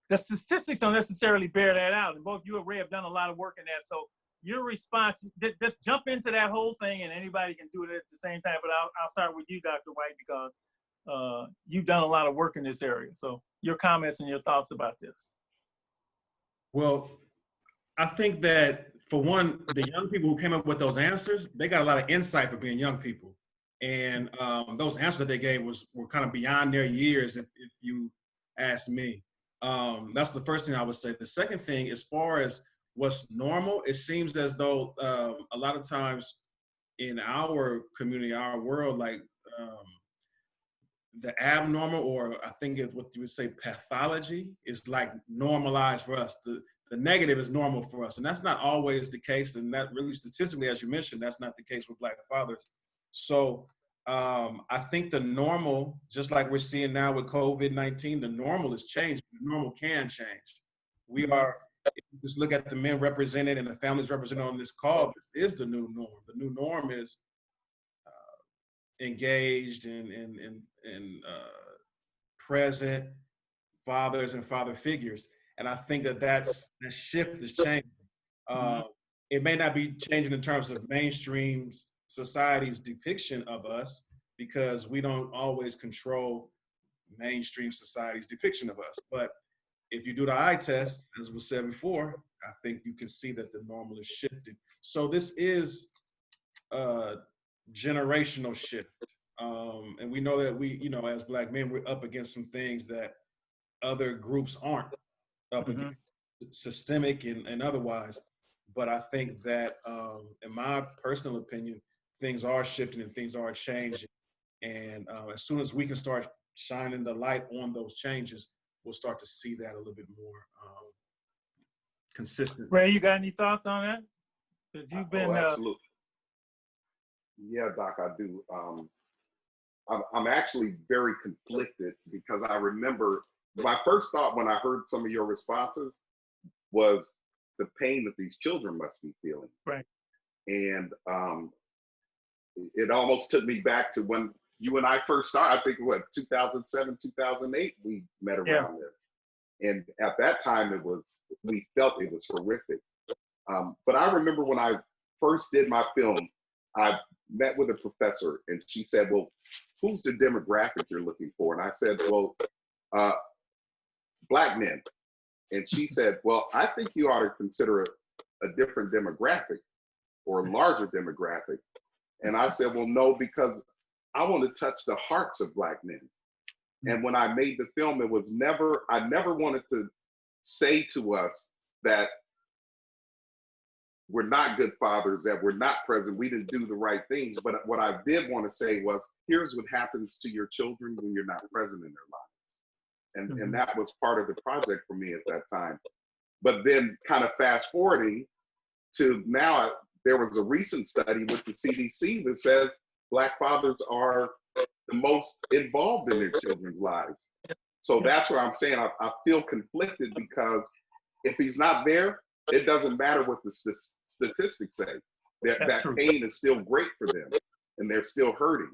The statistics don't necessarily bear that out. And both you and Ray have done a lot of work in that. So your response, just jump into that whole thing, and anybody can do it at the same time. But I'll start with you, Dr. White, because you've done a lot of work in this area. So your comments and your thoughts about this. Well, I think that, for one, the young people who came up with those answers, they got a lot of insight for being young people. And those answers that they gave were kind of beyond their years, if you ask me. That's the first thing I would say. The second thing, as far as what's normal, it seems as though a lot of times in our community, our world, like the abnormal, or I think it's what you would say pathology, is like normalized for us. The negative is normal for us. And that's not always the case. And that really statistically, as you mentioned, that's not the case with Black fathers. So I think the normal, just like we're seeing now with COVID-19, the normal is changing. The normal can change. We are, if you just look at the men represented and the families represented on this call, this is the new norm. The new norm is engaged and present fathers and father figures. And I think that shift is changing. It may not be changing in terms of mainstream society's depiction of us, because we don't always control mainstream society's depiction of us. But if you do the eye test, as was said before, I think you can see that the normal is shifting. So this is a generational shift. And we know that we, you know, as Black men, we're up against some things that other groups aren't up against, systemic and otherwise. But I think that, in my personal opinion, things are shifting and things are changing. And as soon as we can start shining the light on those changes, we'll start to see that a little bit more consistent. Ray, you got any thoughts on that? Because you've been absolutely. Yeah, Doc, I do. I'm actually very conflicted, because I remember my first thought when I heard some of your responses was the pain that these children must be feeling. Right. And it almost took me back to when you and I first started. I think, 2007, 2008, we met around this. And at that time, we felt it was horrific. But I remember when I first did my film, I met with a professor, and she said, well, who's the demographic you're looking for? And I said, well, Black men. And she said, well, I think you ought to consider a different demographic, or a larger demographic. And I said, well, no, because I want to touch the hearts of Black men. And when I made the film, I never wanted to say to us that we're not good fathers, that we're not present, we didn't do the right things. But what I did want to say was, here's what happens to your children when you're not present in their lives. And that was part of the project for me at that time. But then kind of fast forwarding to now, there was a recent study with the CDC that says Black fathers are the most involved in their children's lives. So that's where I'm saying I feel conflicted, because if he's not there, it doesn't matter what the statistics say. That pain is still great for them, and they're still hurting.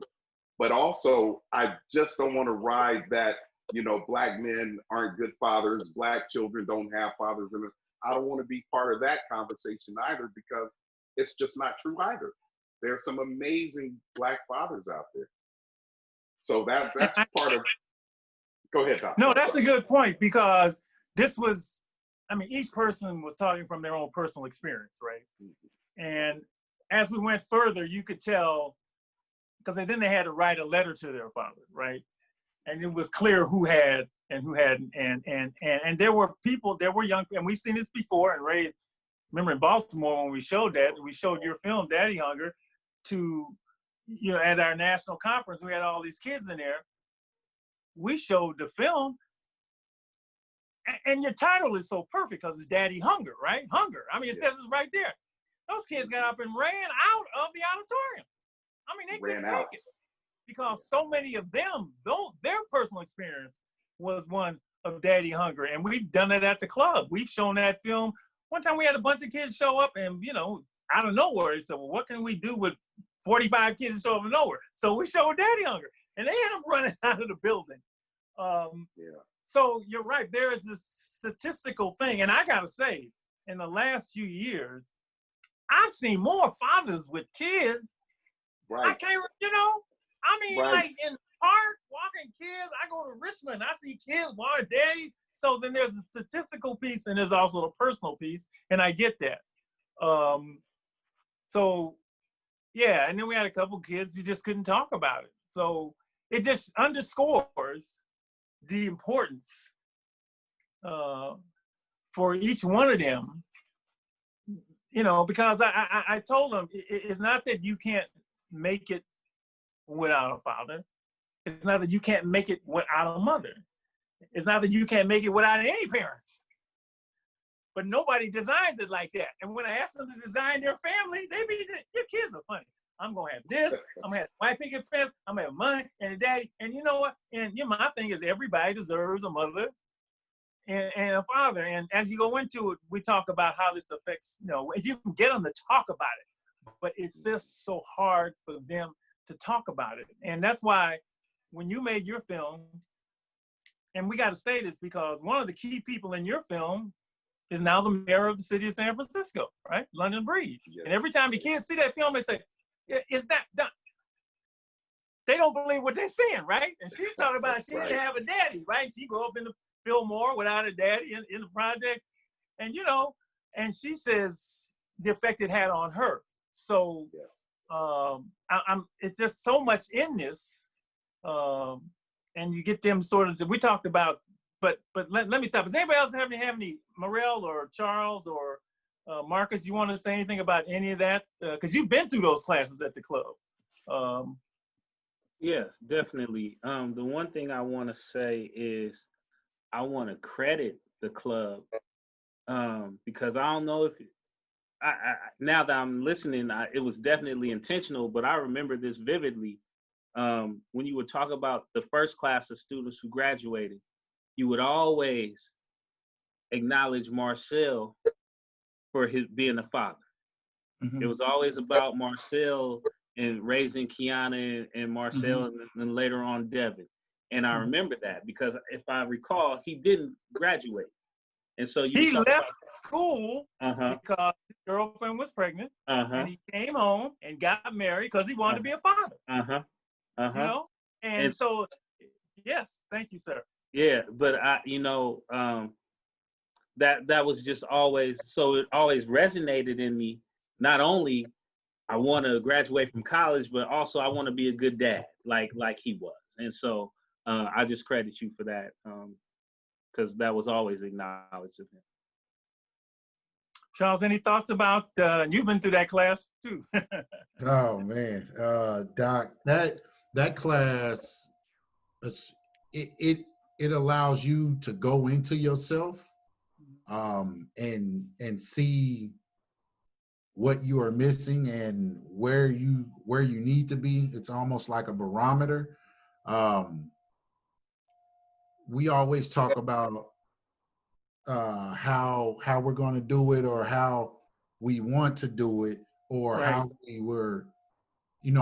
But also, I just don't want to ride that, you know, Black men aren't good fathers, Black children don't have fathers. And I don't want to be part of that conversation either, because it's just not true either. There are some amazing Black fathers out there. So that's part of, go ahead, Tom. No, that's a good point, because this was, I mean, each person was talking from their own personal experience, right? And as we went further, you could tell, because then they had to write a letter to their father, right? And it was clear who had and who hadn't. And there were people, there were young, and we've seen this before, and Ray, remember in Baltimore when we showed your film, Daddy Hunger, to, you know, at our national conference, we had all these kids in there. We showed the film, and your title is so perfect because it's Daddy Hunger, right? Hunger. I mean, it says it's right there. Those kids got up and ran out of the auditorium. I mean, they couldn't take it because so many of them, though, their personal experience was one of daddy hunger. And we've done it at the club. We've shown that film. One time we had a bunch of kids show up and, you know, out of nowhere, they said, well, what can we do with 45 kids that show up out of nowhere? So we showed daddy hunger. And they ended up running out of the building. So you're right. There is this statistical thing. And I got to say, in the last few years, I've seen more fathers with kids. Right. I can't, you know, I mean, Right. like in the park, walking kids. I go to Richmond, I see kids walking daddy. So then there's a statistical piece and there's also a personal piece. And I get that. So, yeah. And then we had a couple kids who just couldn't talk about it. So it just underscores the importance for each one of them, you know, because I told them it's not that you can't make it without a father. It's not that you can't make it without a mother. It's not that you can't make it without any parents. But nobody designs it like that. And when I ask them to design their family, they be, your kids are funny. I'm gonna have this, I'm gonna have white picket fence, I'm gonna have money and a daddy. And you know what? And you know, my thing is everybody deserves a mother and a father. And as you go into it, we talk about how this affects, you know, if you can get them to talk about it, but it's just so hard for them to talk about it. And that's why when you made your film, and we got to say this because one of the key people in your film is now the mayor of the city of San Francisco, right? London Breed. Yeah. And every time the kids see that film, they say, is that done? They don't believe what they're seeing, right? And she's talking about she didn't have a daddy, right? She grew up in the Fillmore without a daddy in the project. And, you know, and she says the effect it had on her. So it's just so much in this. And you get them sort of, we talked about, but let me stop. Does anybody else have any Murrell or Charles or Marcus, you want to say anything about any of that? Because you've been through those classes at the club. Yes, definitely. The one thing I want to say is I want to credit the club because I don't know if now that I'm listening, it was definitely intentional, but I remember this vividly. When you would talk about the first class of students who graduated, you would always acknowledge Marcel for his being a father. Mm-hmm. It was always about Marcel and raising Kiana and Marcel, mm-hmm. and later on Devin. And I remember that because if I recall, he didn't graduate. And so he left school because his girlfriend was pregnant, and he came home and got married because he wanted to be a father. You know, and so yes, thank you, sir. Yeah, but that was just always, so it always resonated in me. Not only I want to graduate from college, but also I want to be a good dad, like he was. And so I just credit you for that, because that was always acknowledged of him. Charles, any thoughts about, you've been through that class too. Oh man, Doc, that class, it allows you to go into yourself and see what you are missing and where you need to be. It's almost like a barometer. We always talk about how we're going to do it, or how we want to do it, or how we were,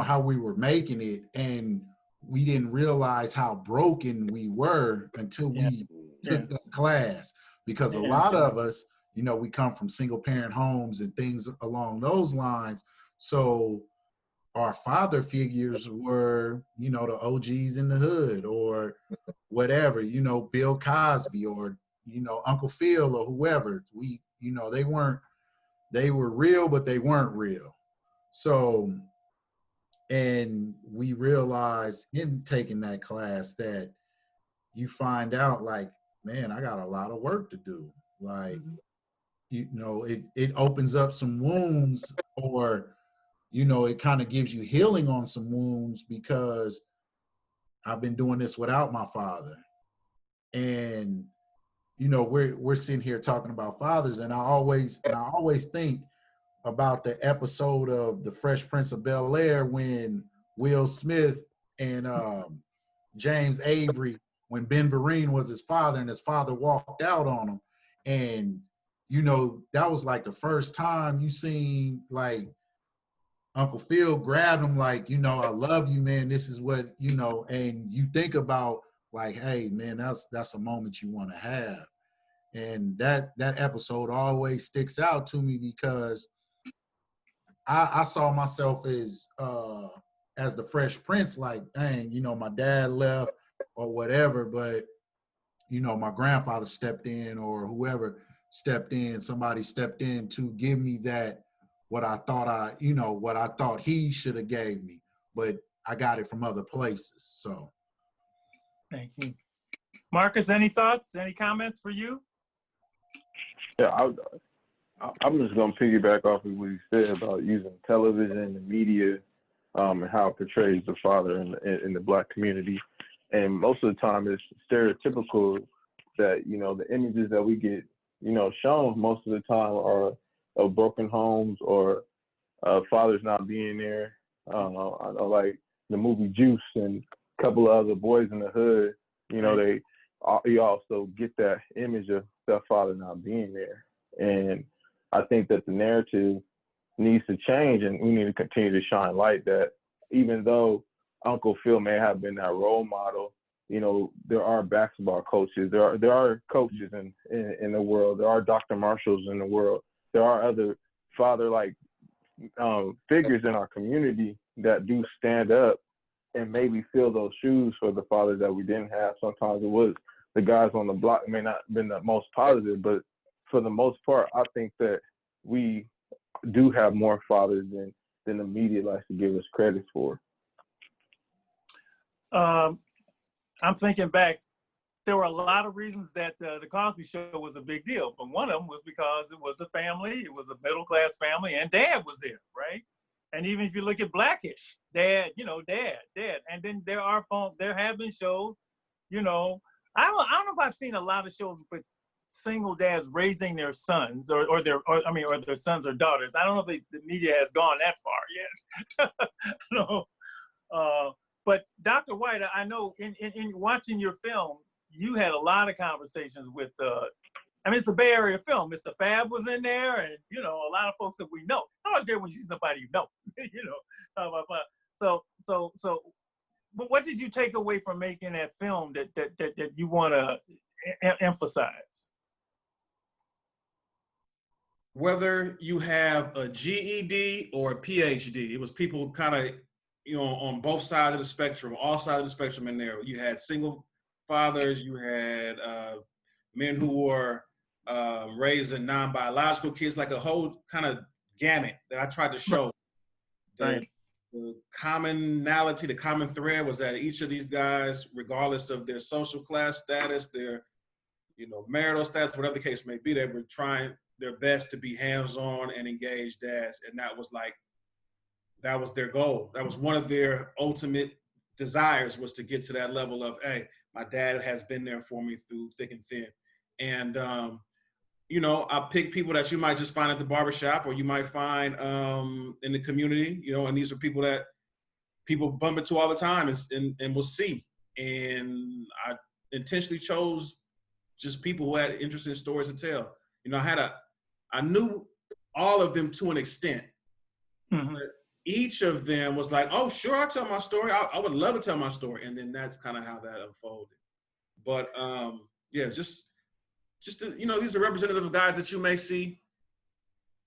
how we were making it, and we didn't realize how broken we were until we took the class. Because a lot of us, we come from single parent homes and things along those lines. So our father figures were, the OGs in the hood or whatever, Bill Cosby or, Uncle Phil or whoever. They were real, but they weren't real. So, and we realized in taking that class that you find out like, man, I got a lot of work to do. Like, it opens up some wounds, or, it kind of gives you healing on some wounds, because I've been doing this without my father. And, we're sitting here talking about fathers, and I always think about the episode of The Fresh Prince of Bel-Air when Will Smith and James Avery, when Ben Vereen was his father and his father walked out on him. And, you know, that was like the first time you seen like Uncle Phil grab him like, you know, I love you, man. This is what, you know, and you think about like, hey, man, that's a moment you want to have. And that episode always sticks out to me because I saw myself as the Fresh Prince, like, dang, you know, my dad left or whatever, but, you know, my grandfather stepped in or whoever stepped in, somebody stepped in to give me that, what I thought he should have gave me, but I got it from other places, so. Thank you. Marcus, any thoughts, any comments for you? Yeah, I'm just going to piggyback off of what you said about using television and media and how it portrays the father in the Black community. And most of the time it's stereotypical that, you know, the images that we get, you know, shown most of the time are of broken homes or fathers not being there. I know like the movie Juice and a couple of other Boys in the Hood, you know, you also get that image of that father not being there. And I think that the narrative needs to change, and we need to continue to shine light that even though Uncle Phil may have been that role model, you know, there are basketball coaches, there are coaches in the world, there are Dr. Marshalls in the world, there are other father-like figures in our community that do stand up and maybe fill those shoes for the fathers that we didn't have. Sometimes it was the guys on the block may not have been the most positive, but for the most part, I think that we do have more fathers than the media likes to give us credit for. I'm thinking back, there were a lot of reasons that the Cosby Show was a big deal, but one of them was because it was a family, it was a middle-class family, and Dad was there, right? And even if you look at Blackish, Dad, you know, Dad. And then there have been shows, you know, I don't know if I've seen a lot of shows with single dads raising their sons or their sons or daughters. I don't know if the media has gone that far yet. No. But Dr. White, I know in watching your film, you had a lot of conversations with, it's a Bay Area film. Mr. Fab was in there, and, you know, a lot of folks that we know. How much there when you see somebody you know, you know, talk about fun. So, but what did you take away from making that film that you want to emphasize? Whether you have a GED or a PhD, it was people kind of, you know, on both sides of the spectrum, all sides of the spectrum in there. You had single fathers, you had men who were raising non-biological kids, like a whole kind of gamut that I tried to show. The commonality, the common thread was that each of these guys, regardless of their social class status, their, you know, marital status, whatever the case may be, they were trying their best to be hands-on and engaged dads. And that was their goal. That was one of their ultimate desires, was to get to that level of, hey, my dad has been there for me through thick and thin. And, you know, I pick people that you might just find at the barbershop or you might find in the community, you know, and these are people that people bump into all the time and will see. And I intentionally chose just people who had interesting stories to tell. You know, I knew all of them to an extent. Mm-hmm. But each of them was like, oh, sure, I'll tell my story. I would love to tell my story. And then that's kind of how that unfolded. But yeah, just to, you know, these are representative of guys that you may see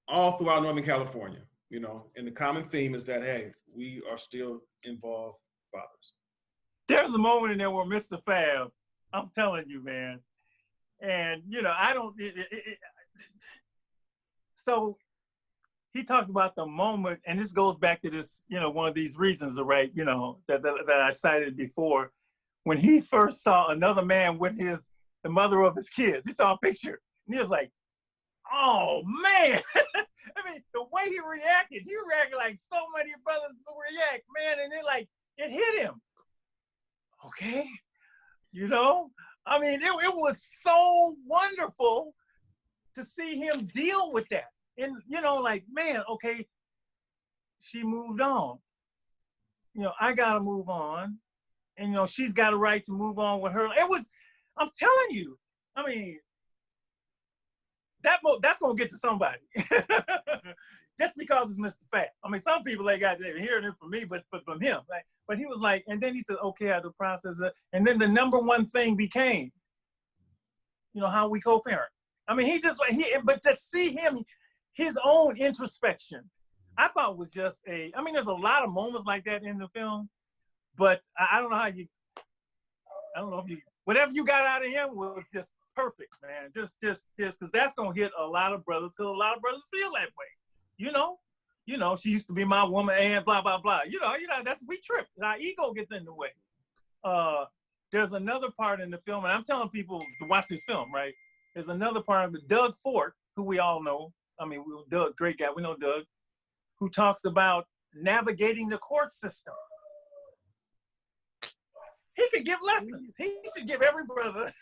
all throughout Northern California, you know, and the common theme is that, hey, we are still involved fathers. There's a moment in there where Mr. Fab, I'm telling you, man, and, you know, so he talks about the moment, and this goes back to this, you know, one of these reasons, right, you know, that I cited before, when he first saw another man with the mother of his kids. He saw a picture, and he was like, oh, man. I mean, the way he reacted like so many brothers react, man, and it hit him. Okay, you know? I mean, it was so wonderful to see him deal with that. And, you know, like, man, okay, she moved on. You know, I got to move on. And, you know, she's got a right to move on with her. It was, I'm telling you, I mean, that's going to get to somebody. Just because it's Mr. Fat. I mean, some people ain't got to hear it from me, but from him. Like, but he was like, and then he said, okay, I have to process it. And then the number one thing became, you know, how we co-parent. I mean, he just like, but to see him, his own introspection, I thought was just I mean, there's a lot of moments like that in the film, but I don't know I don't know if you, whatever you got out of him was just perfect, man. Just because that's going to hit a lot of brothers, because a lot of brothers feel that way. You know, she used to be my woman and blah, blah, blah. You know, that's, we trip. Our ego gets in the way. There's another part in the film, and I'm telling people to watch this film, right? There's another part of it. Doug Fort, who we all know. I mean, Doug, great guy, we know Doug, who talks about navigating the court system. He could give lessons. He should give every brother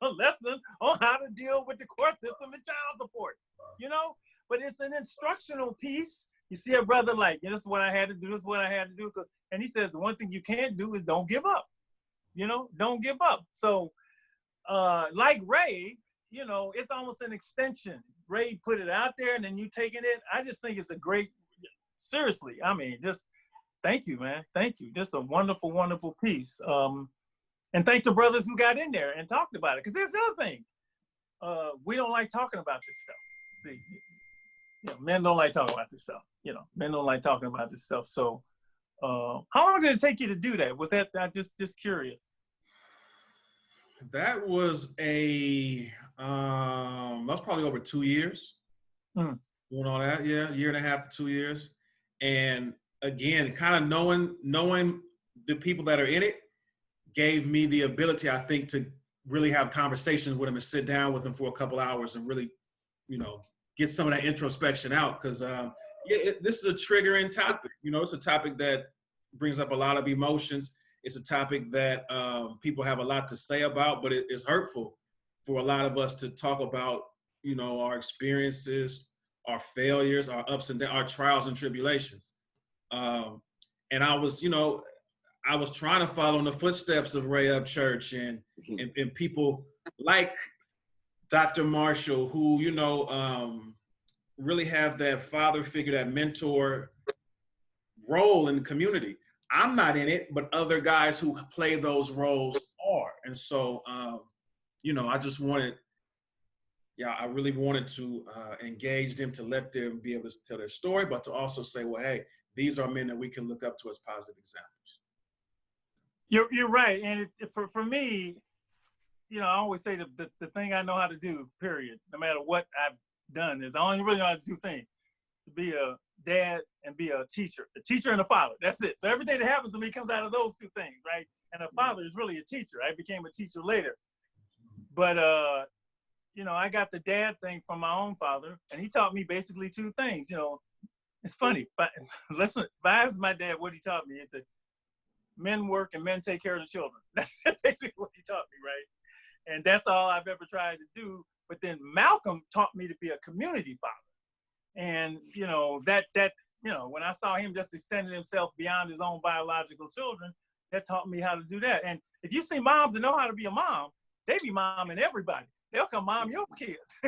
a lesson on how to deal with the court system and child support, you know? But it's an instructional piece. You see a brother like, this is what I had to do, this is what I had to do. And he says, the one thing you can't do is don't give up, you know? Don't give up. So like Ray, you know, it's almost an extension. Ray put it out there and then you taking it. I just think it's a great, seriously, I mean, just thank you, man. Thank you. Just a wonderful, wonderful piece. And thank the brothers who got in there and talked about it. Because here's the other thing. We don't like talking about this stuff. See, you know, men don't like talking about this stuff. You know, men don't like talking about this stuff. So how long did it take you to do that? Was that, I'm just curious. That was that's probably over 2 years. Doing all that, yeah, 1.5 to 2 years. And again, kind of knowing the people that are in it gave me the ability, I think, to really have conversations with them and sit down with them for a couple hours and really, you know, get some of that introspection out. Because this is a triggering topic. You know, it's a topic that brings up a lot of emotions. It's a topic that people have a lot to say about, but it's hurtful for a lot of us to talk about, you know, our experiences, our failures, our ups and downs, our trials and tribulations. And I was, you know, I was trying to follow in the footsteps of Ray Upchurch and people like Dr. Marshall, who, you know, really have that father figure, that mentor role in the community. I'm not in it, but other guys who play those roles are. And so, you know, I just wanted, I really wanted to engage them, to let them be able to tell their story, but to also say, well, hey, these are men that we can look up to as positive examples. You're right. And for me, you know, I always say the thing I know how to do, period, no matter what I've done, is I only really know how to do two things: to be a dad and be a teacher and a father. That's it. So everything that happens to me comes out of those two things, right? And a father is really a teacher. I became a teacher later. But, you know, I got the dad thing from my own father, and he taught me basically two things. You know, it's funny, but listen, if I asked my dad what he taught me, he said, men work and men take care of the children. That's basically what he taught me, right? And that's all I've ever tried to do. But then Malcolm taught me to be a community father. And, you know, that, you know, when I saw him just extending himself beyond his own biological children, that taught me how to do that. And if you see moms that know how to be a mom, they be momming everybody. They'll come mom your kids.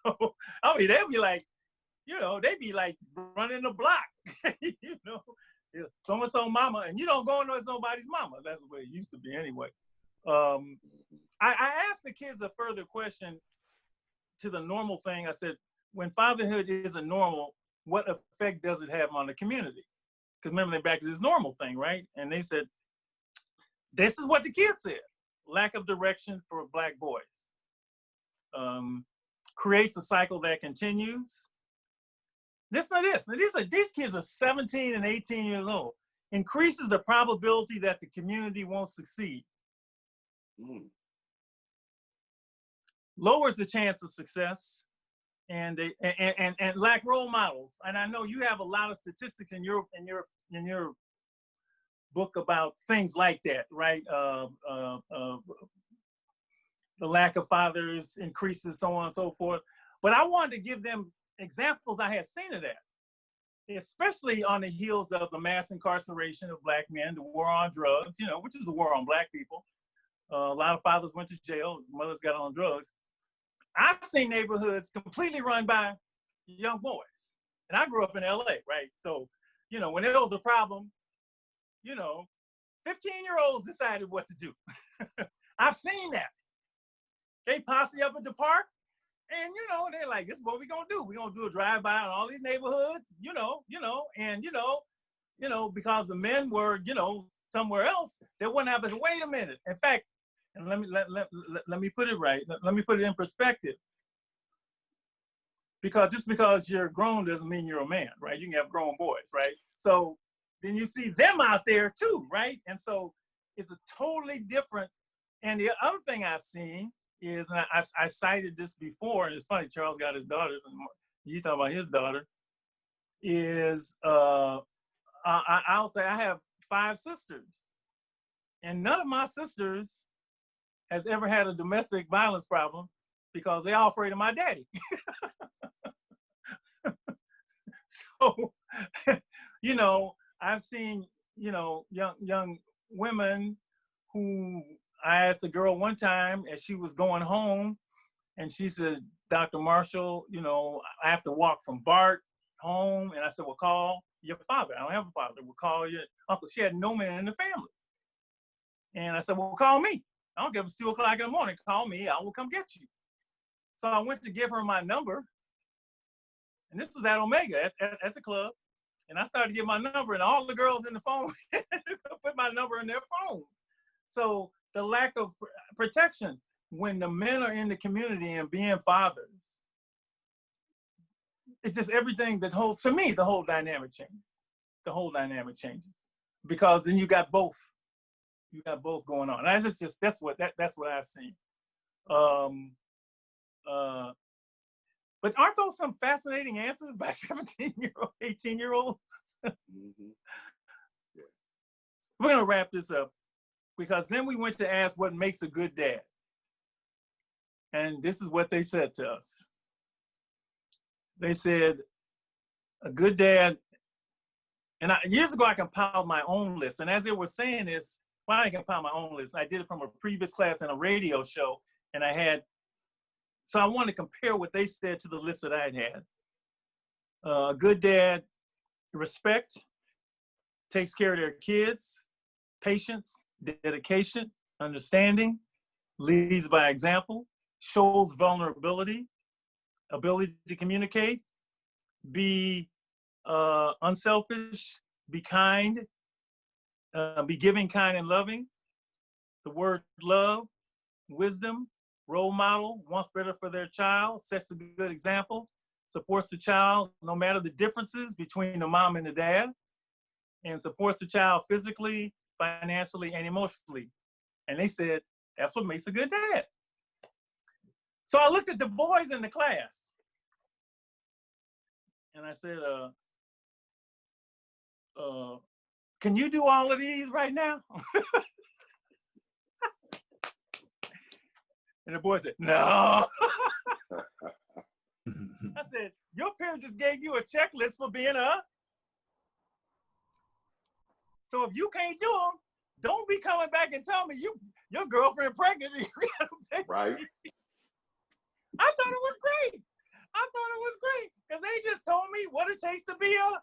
So, I mean, they'll be like, you know, they be like running the block, you know, so-and-so mama, and you don't go into somebody's mama. That's the way it used to be anyway. I asked the kids a further question to the normal thing. I said, when fatherhood isn't normal, what effect does it have on the community? Because remember, they're back to this normal thing, right? And they said, this is what the kids said: lack of direction for Black boys. Creates a cycle that continues. Listen to this. Now, these kids are 17 and 18 years old. Increases the probability that the community won't succeed. Lowers the chance of success, and lack role models. And I know you have a lot of statistics in your book about things like that, right? the lack of fathers increases, so on and so forth. But I wanted to give them examples I had seen of that, especially on the heels of the mass incarceration of Black men, the war on drugs, you know, which is a war on Black people. A lot of fathers went to jail, mothers got on drugs. I've seen neighborhoods completely run by young boys. And I grew up in LA, right? So, you know, when there was a problem, you know, 15-year-olds decided what to do. I've seen that. They posse up at the park and, you know, they're like, this is what we're going to do. We're going to do a drive-by on all these neighborhoods, because the men were, you know, somewhere else, they wouldn't have to wait a minute. In fact, and let me put it right. Let me put it in perspective. Because just because you're grown doesn't mean you're a man, right? You can have grown boys, right? So then you see them out there too, right? And so it's a totally different. And the other thing I've seen is, and I cited this before, and it's funny, Charles got his daughters, and he's talking about his daughter, is I'll say I have 5 sisters, and none of my sisters has ever had a domestic violence problem because they're all afraid of my daddy. So, you know, I've seen, you know, young women who, I asked a girl one time as she was going home, and she said, Dr. Marshall, you know, I have to walk from Bart home. And I said, well, call your father. I don't have a father. We'll call your uncle. She had no man in the family. And I said, well, call me. I don't care if it's 2 o'clock in the morning. Call me. I will come get you. So I went to give her my number. And this was at Omega at the club. And I started to get my number, and all the girls in the phone put my number in their phone. So the lack of protection when the men are in the community and being fathers, it's just everything to me, the whole dynamic changes. The whole dynamic changes because then you got both going on. And that's what I've seen. But aren't those some fascinating answers by 17-year-old, 18-year-old? Mm-hmm. Yeah. We're gonna wrap this up because then we went to ask what makes a good dad. And this is what they said to us. They said, a good dad, and years ago I compiled my own list. And as they were saying this, I didn't compile my own list. I did it from a previous class in a radio show, and so I wanted to compare what they said to the list that I'd had. A good dad, respect, takes care of their kids, patience, dedication, understanding, leads by example, shows vulnerability, ability to communicate, be unselfish, be kind, be giving, kind, and loving. The word love, wisdom, role model, wants better for their child, sets a good example, supports the child no matter the differences between the mom and the dad, and supports the child physically, financially, and emotionally. And they said, that's what makes a good dad. So I looked at the boys in the class, and I said, can you do all of these right now? And the boy said, no. I said, your parents just gave you a checklist for being So if you can't do them, don't be coming back and tell me your girlfriend pregnant. Right. I thought it was great. Because they just told me what it takes to be a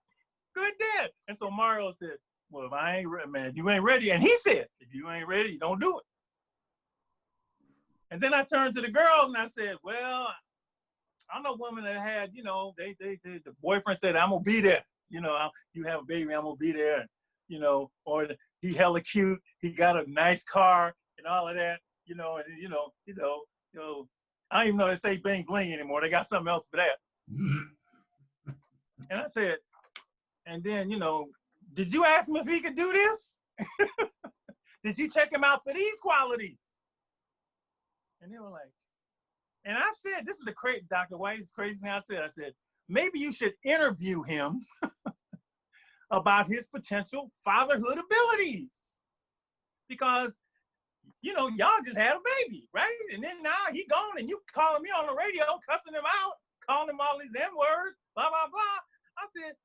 good dad. And so Mario said, well, if I ain't ready, man, you ain't ready. And he said, if you ain't ready, you don't do it. And then I turned to the girls and I said, well, I know women that had, you know, the boyfriend said, I'm gonna be there. You know, you have a baby, I'm gonna be there. You know, or he hella cute, he got a nice car and all of that, you know, and I don't even know they say bling bling anymore. They got something else for that. And I said, and then, you know, did you ask him if he could do this? Did you check him out for these qualities? And they were like, and I said, this is the crazy, Dr. White, this crazy thing I said, maybe you should interview him about his potential fatherhood abilities. Because you know, y'all just had a baby, right? And then now he gone and you calling me on the radio, cussing him out, calling him all these M-words, blah, blah, blah. I said,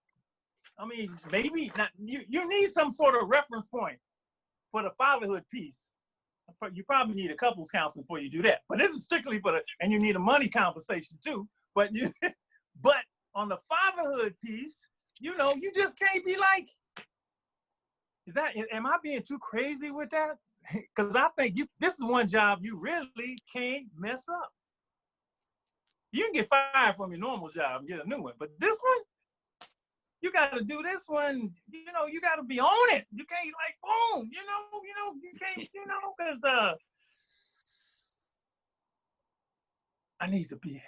I mean, maybe not, you need some sort of reference point for the fatherhood piece. You probably need a couples counseling before you do that. But this is strictly for and you need a money conversation too. But but on the fatherhood piece, you know, you just can't be like, am I being too crazy with that? Because I think this is one job you really can't mess up. You can get fired from your normal job and get a new one, but this one, you got to do this one. You know, you got to be on it. You can't like boom. You can't. Because I need to be.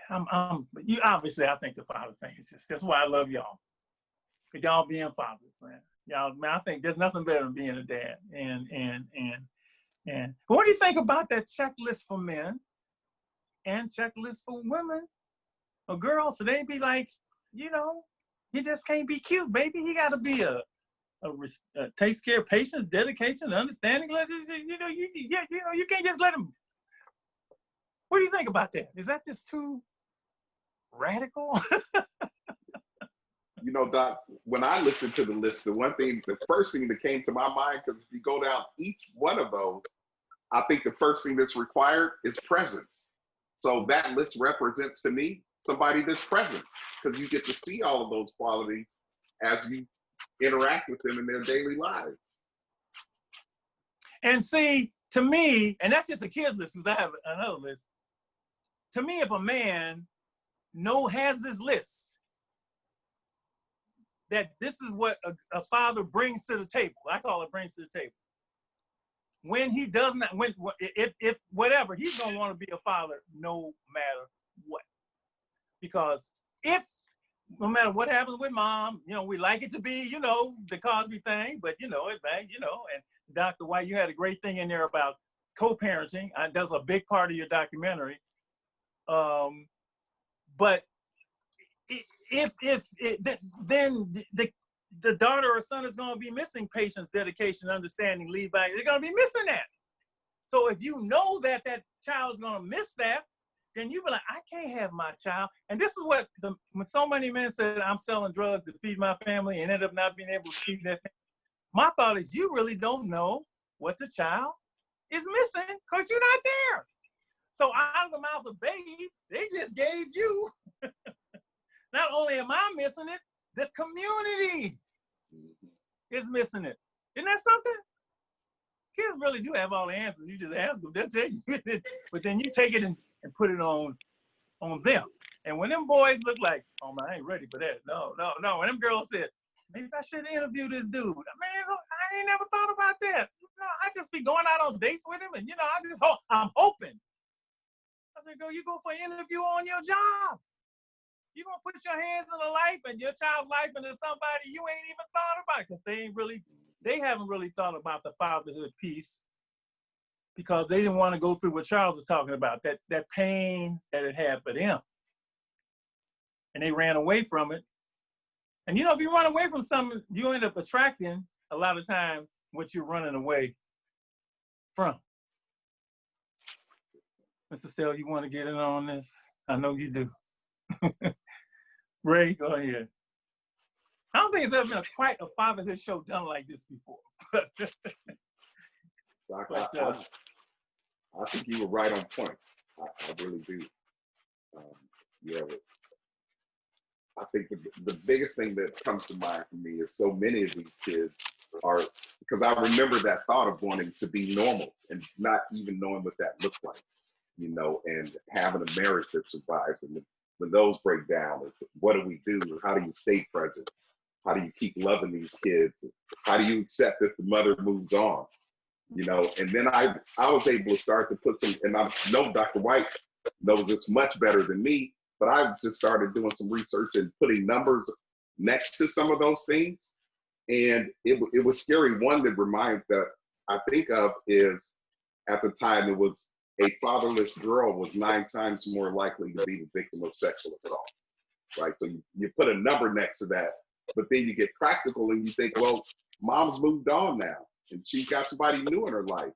You obviously. I think the father thing is just. That's why I love y'all. For y'all being fathers, man. Y'all, man. I think there's nothing better than being a dad. And what do you think about that checklist for men and checklist for women or girls? So they be like, you know, he just can't be cute, baby. He got to be takes care of patience, dedication, understanding. You know, you can't just let him. What do you think about that? Is that just too radical? You know, Doc, when I listened to the list, the first thing that came to my mind, because if you go down each one of those, I think the first thing that's required is presence. So that list represents to me somebody that's present, because you get to see all of those qualities as you interact with them in their daily lives. And see, to me, and that's just a kid's list, because I have another list. To me, if a man has this list, that this is what a father brings to the table. I call it brings to the table. When he does not, if whatever, he's gonna want to be a father no matter what. Because no matter what happens with mom, you know, we like it to be, you know, the Cosby thing, but you know, and Dr. White, you had a great thing in there about co-parenting. That's a big part of your documentary. But then the daughter or son is going to be missing patience, dedication, understanding, lead back. They're going to be missing that. So if you know that child is going to miss that, then you be like, I can't have my child. And this is what when so many men said, I'm selling drugs to feed my family and end up not being able to feed their family. My thought is, you really don't know what the child is missing because you're not there. So out of the mouth of babes, they just gave you. Not only am I missing it, the community is missing it. Isn't that something? Kids really do have all the answers. You just ask them, they'll tell you. But then you take it and put it on them. And when them boys look like, oh man, I ain't ready for that. No. And them girls said, maybe I should interview this dude. Man, I ain't never thought about that. You know, I just be going out on dates with him, and you know, I'm hoping. I said, you go for an interview on your job. You're gonna put your hands in the life and your child's life into somebody you ain't even thought about, because they haven't really thought about the fatherhood piece, because they didn't want to go through what Charles was talking about, that pain that it had for them. And they ran away from it. And you know, if you run away from something, you end up attracting a lot of times what you're running away from. Mr. Stell, you want to get in on this? I know you do. Ray, go ahead. I don't think it's ever been quite a fatherhood show done like this before. I think you were right on point. I really do. I think the biggest thing that comes to mind for me is so many of these kids are, because I remember that thought of wanting to be normal and not even knowing what that looked like, you know, and having a marriage that survives. And when those break down, it's what do we do? How do you stay present? How do you keep loving these kids? How do you accept if the mother moves on? You know, and then I was able to start to put some, and I know Dr. White knows this much better than me, but I just started doing some research and putting numbers next to some of those things. And it was scary. One that I think of is, at the time, it was a fatherless girl was 9 times more likely to be the victim of sexual assault, right? So you put a number next to that, but then you get practical and you think, well, mom's moved on now and she's got somebody new in her life.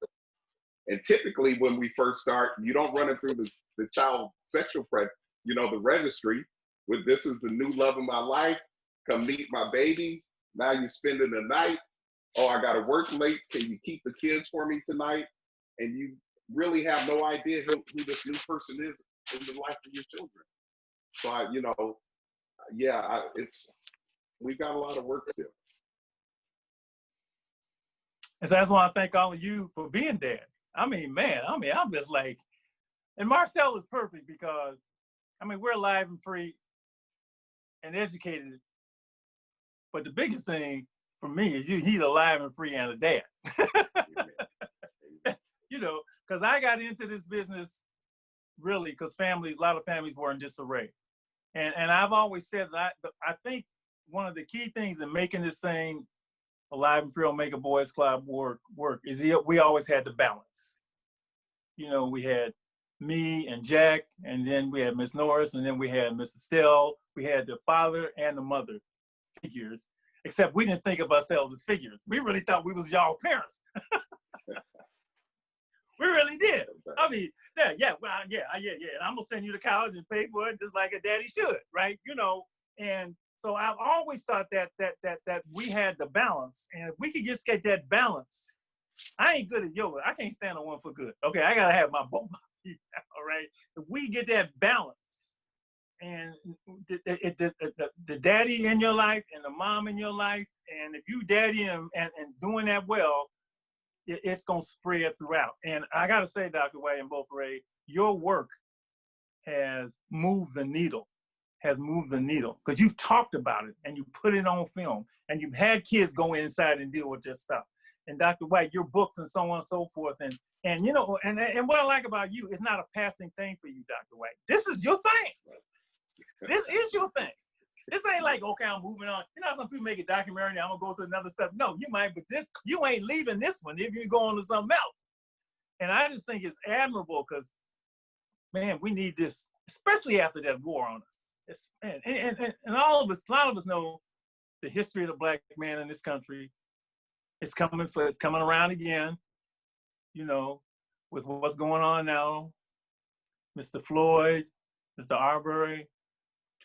And typically when we first start, you don't run it through the child sexual the registry with this is the new love of my life. Come meet my babies. Now you're spending the night. Oh, I got to work late. Can you keep the kids for me tonight? And you really have no idea who this new person is in the life of your children. So we've got a lot of work still. And so that's why I thank all of you for being dads. I'm just like, and Marcel is perfect because, we're alive and free and educated. But the biggest thing for me is he's alive and free and a dad. Because I got into this business really because a lot of families were in disarray. And I've always said that I think one of the key things in making this thing Alive and Free Omega Boys Club work is we always had the balance. We had me and Jack, and then we had Miss Norris, and then we had Miss Estelle. We had the father and the mother figures, except we didn't think of ourselves as figures. We really thought we was y'all parents. We really did. Yeah. And I'm gonna send you to college and pay for it just like a daddy should, right? And so I've always thought that we had the balance, and if we could just get that balance. I ain't good at yoga. I can't stand on one foot good. Okay, I gotta have both my feet. All right. If we get that balance, and the daddy in your life and the mom in your life, and if you daddy and doing that well, it's gonna spread throughout. And I gotta say, Dr. White and both Ray, your work has moved the needle. Because you've talked about it and you put it on film and you've had kids go inside and deal with this stuff. And Dr. White, your books and so on and so forth. And what I like about you is not a passing thing for you, Dr. White. This is your thing. This is your thing. This ain't like, okay, I'm moving on. Some people make a documentary and I'm gonna go to another stuff. No, you might, but you ain't leaving this one if you go on to something else. And I just think it's admirable because, man, we need this, especially after that war on us. And a lot of us know the history of the Black man in this country. It's coming around again, with what's going on now. Mr. Floyd, Mr. Arbery,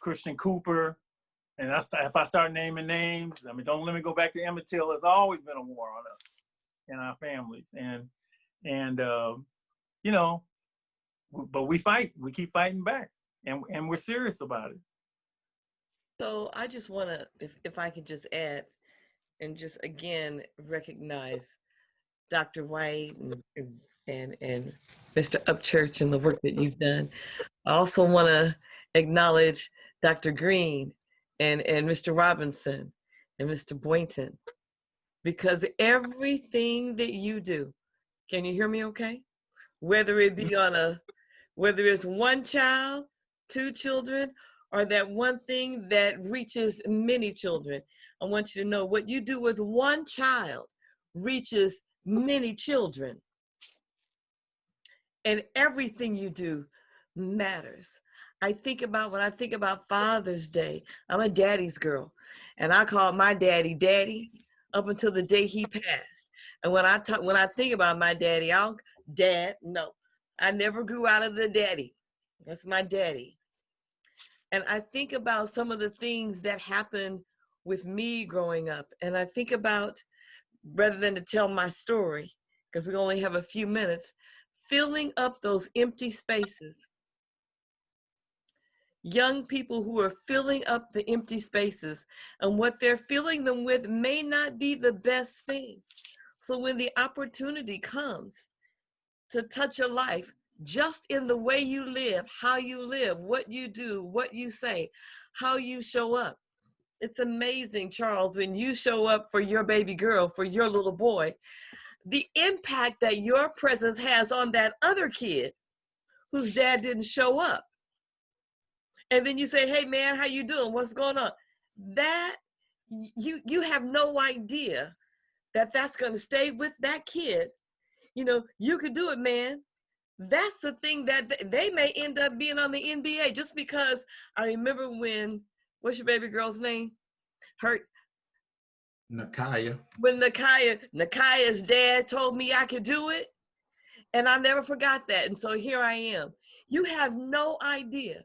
Christian Cooper, and if I start naming names, don't let me go back to Emmett Till. There's always been a war on us and our families, but we fight. We keep fighting back, and we're serious about it. So I just want to, if I could just add, and just again recognize Dr. White and Mr. Upchurch and the work that you've done. I also want to acknowledge Dr. Green and Mr. Robinson and Mr. Boynton, because everything that you do, can you hear me okay? Whether it be whether it's one child, two children, or that one thing that reaches many children, I want you to know what you do with one child reaches many children. And everything you do matters. When I think about Father's Day, I'm a daddy's girl. And I called my daddy up until the day he passed. And when I think about my daddy, no. I never grew out of the daddy. That's my daddy. And I think about some of the things that happened with me growing up. And I think about, rather than to tell my story, because we only have a few minutes, filling up those empty spaces. Young people who are filling up the empty spaces, and what they're filling them with may not be the best thing. So when the opportunity comes to touch a life, just in the way you live, how you live, what you do, what you say, how you show up. It's amazing, Charles, when you show up for your baby girl, for your little boy, the impact that your presence has on that other kid whose dad didn't show up. And then you say, hey man, how you doing? What's going on? That, you have no idea that that's gonna stay with that kid. You could do it, man. That's the thing that they may end up being on the NBA, just because I remember what's your baby girl's name? Nakaya. When Nakaya's dad told me I could do it, And I never forgot that. And so here I am. You have no idea.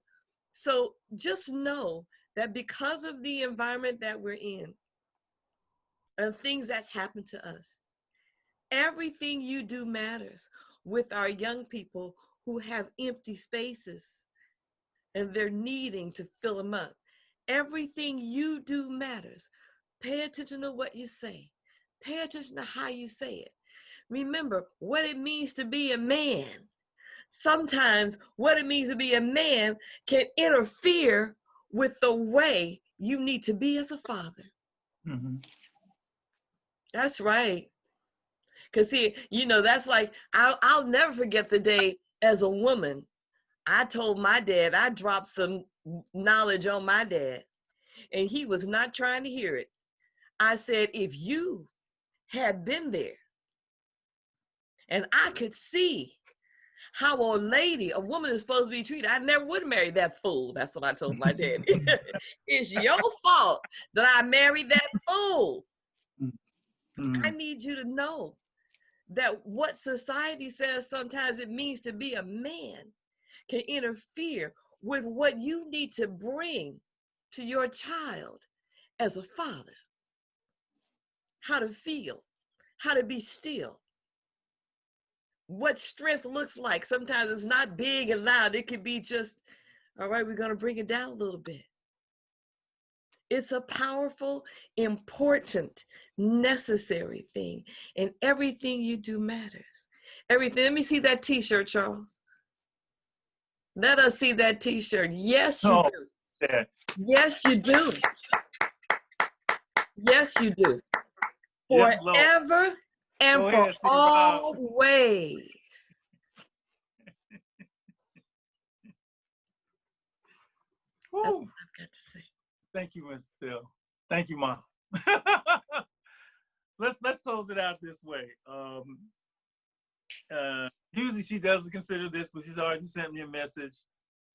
So just know that because of the environment that we're in and things that happen to us, everything you do matters with our young people who have empty spaces and they're needing to fill them up. Everything you do matters. Pay attention to what you say. Pay attention to how you say it. Remember what it means to be a man. Sometimes what it means to be a man can interfere with the way you need to be as a father. Mm-hmm. That's right. Because see, you know, that's like, I'll never forget the day as a woman, I told my dad, I dropped some knowledge on my dad, and he was not trying to hear it. I said, if you had been there, and I could see how a woman is supposed to be treated, I never would have married that fool. That's what I told my dad. It's your fault that I married that fool. Mm-hmm. I need you to know that what society says sometimes it means to be a man can interfere with what you need to bring to your child as a father. How to feel, how to be still, what strength looks like. Sometimes it's not big and loud. It could be just, all right, we're going to bring it down a little bit. It's a powerful, important, necessary thing. And everything you do matters. Everything. Let me see that t-shirt, Charles. Let us see that t-shirt. Yes, you do. Yeah. Yes, you do. Yes, you do. Yes, Forever and Go for ahead, Steve. always. Woo. That's what I've got to say. Thank you, Ms. Still. Thank you, Mom. Let's close it out this way. Usually she doesn't consider this, but she's already sent me a message.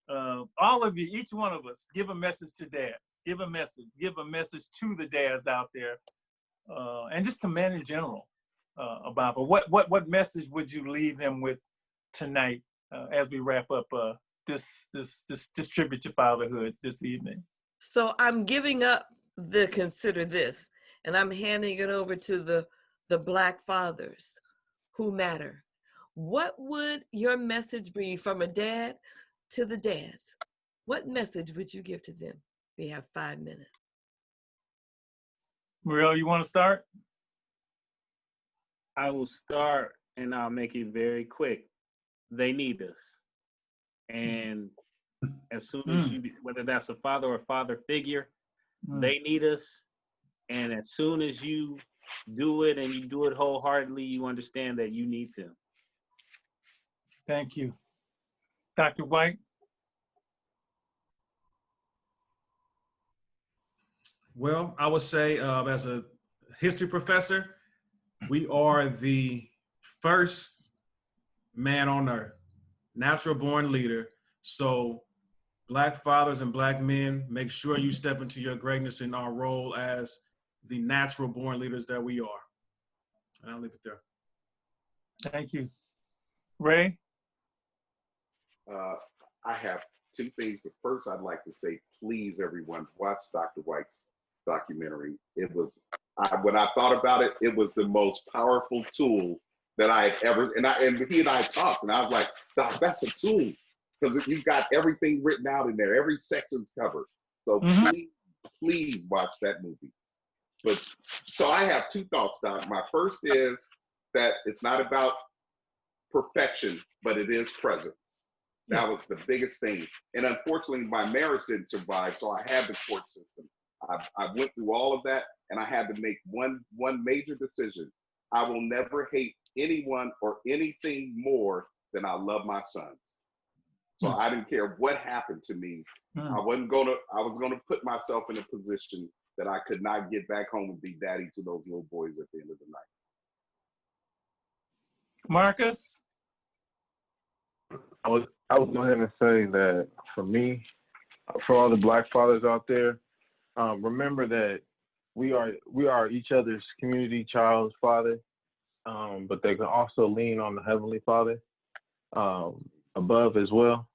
All of you, each one of us, give a message to dads. Give a message to the dads out there, and just to men in general about. But what message would you leave them with tonight as we wrap up this tribute to fatherhood this evening? So I'm giving up the consider this, and I'm handing it over to the Black fathers who matter. What would your message be from a dad to the dads? What message would you give to them? We have 5 minutes. Murrell, you want to start? I will start, and I'll make it very quick. They need us. And as soon as you, whether that's a father or a father figure, they need us. And as soon as you do it and you do it wholeheartedly, you understand that you need them. Thank you. Dr. White? Well, I would say as a history professor, we are the first man on earth, natural born leader. So Black fathers and Black men, make sure you step into your greatness in our role as the natural born leaders that we are. And I'll leave it there. Thank you. Ray? I have two things, but first I'd like to say, please, everyone, watch Dr. White's documentary. It was, when I thought about it, it was the most powerful tool that I had ever, and he and I talked, and I was like, Doc, that's a tool, because you've got everything written out in there, every section's covered. So please watch that movie. But so I have two thoughts, Doc. My first is that it's not about perfection, but it is presence. That was the biggest thing. And unfortunately, my marriage didn't survive, so I had the court system. I went through all of that, and I had to make one major decision. I will never hate anyone or anything more than I love my sons. So I didn't care what happened to me. I was gonna put myself in a position that I could not get back home and be daddy to those little boys at the end of the night. Marcus? I would go ahead and say that for me, for all the Black fathers out there, remember that we are each other's community child's father. but they can also lean on the Heavenly Father above as well.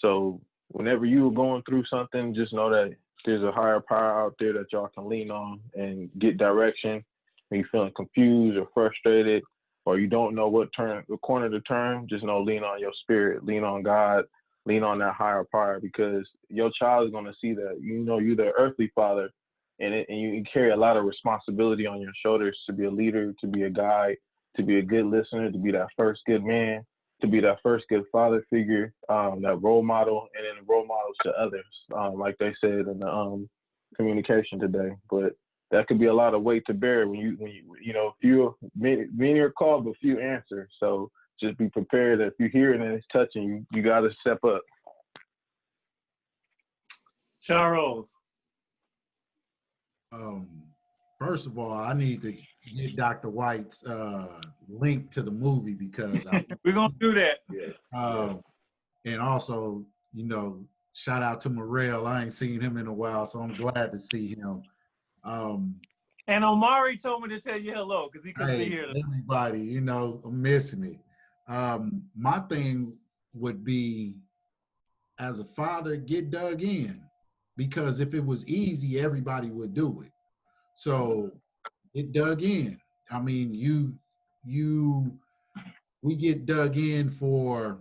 So whenever you are going through something, just know that there's a higher power out there that y'all can lean on and get direction. When you're feeling confused or frustrated, or you don't know what corner to turn, just know lean on your spirit, lean on God, lean on that higher power, because your child is going to see that. You know, you're the earthly father, and you carry a lot of responsibility on your shoulders to be a leader, to be a guide, to be a good listener, to be that first good man, to be that first good father figure, that role model, and then role models to others, like they said in the communication today. But that could be a lot of weight to bear when you know, many are called, but few answer. So just be prepared that if you hear it and it's touching you, you got to step up. Charles. First of all, I need to get Dr. White's link to the movie, because we're gonna do that. And also, you know, shout out to Murrell. I ain't seen him in a while, so I'm glad to see him. And Omari told me to tell you hello because he couldn't be here. Everybody, you know, I'm missing it. My thing would be, as a father, get dug in, because if it was easy, everybody would do it. So get dug in. I mean, we get dug in for,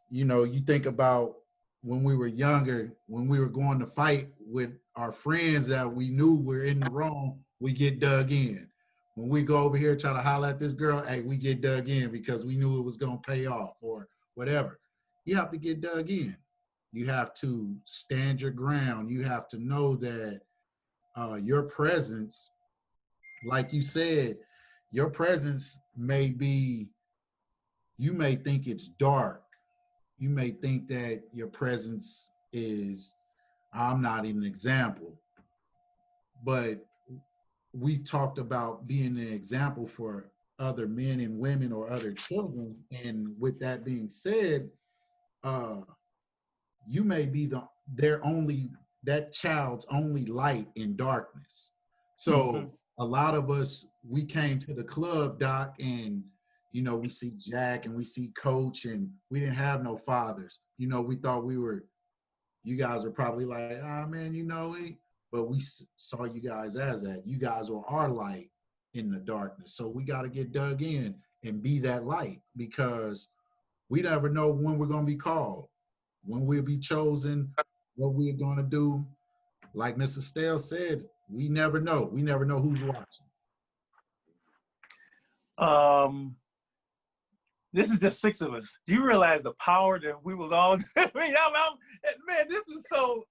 you know, you think about when we were younger, when we were going to fight with our friends that we knew were in the wrong, we get dug in. When we go over here try to holler at this girl, hey, we get dug in because we knew it was going to pay off or whatever. You have to get dug in. You have to stand your ground. You have to know that your presence, like you said, your presence may be, you may think it's dark. You may think that your presence is, I'm not an example, but we've talked about being an example for other men and women or other children. And with that being said, you may be that child's only light in darkness. So a lot of us, we came to the club, Doc, and you know, we see Jack and we see Coach, and we didn't have no fathers. You know, we thought you guys were probably like, man, you know, but we saw you guys as that. You guys were our light in the darkness. So we got to get dug in and be that light, because we never know when we're going to be called, when we'll be chosen, what we're going to do. Like Mr. Stale said, we never know. We never know who's watching. This is just 6 of us. Do you realize the power that we was all? I mean, man, this is so.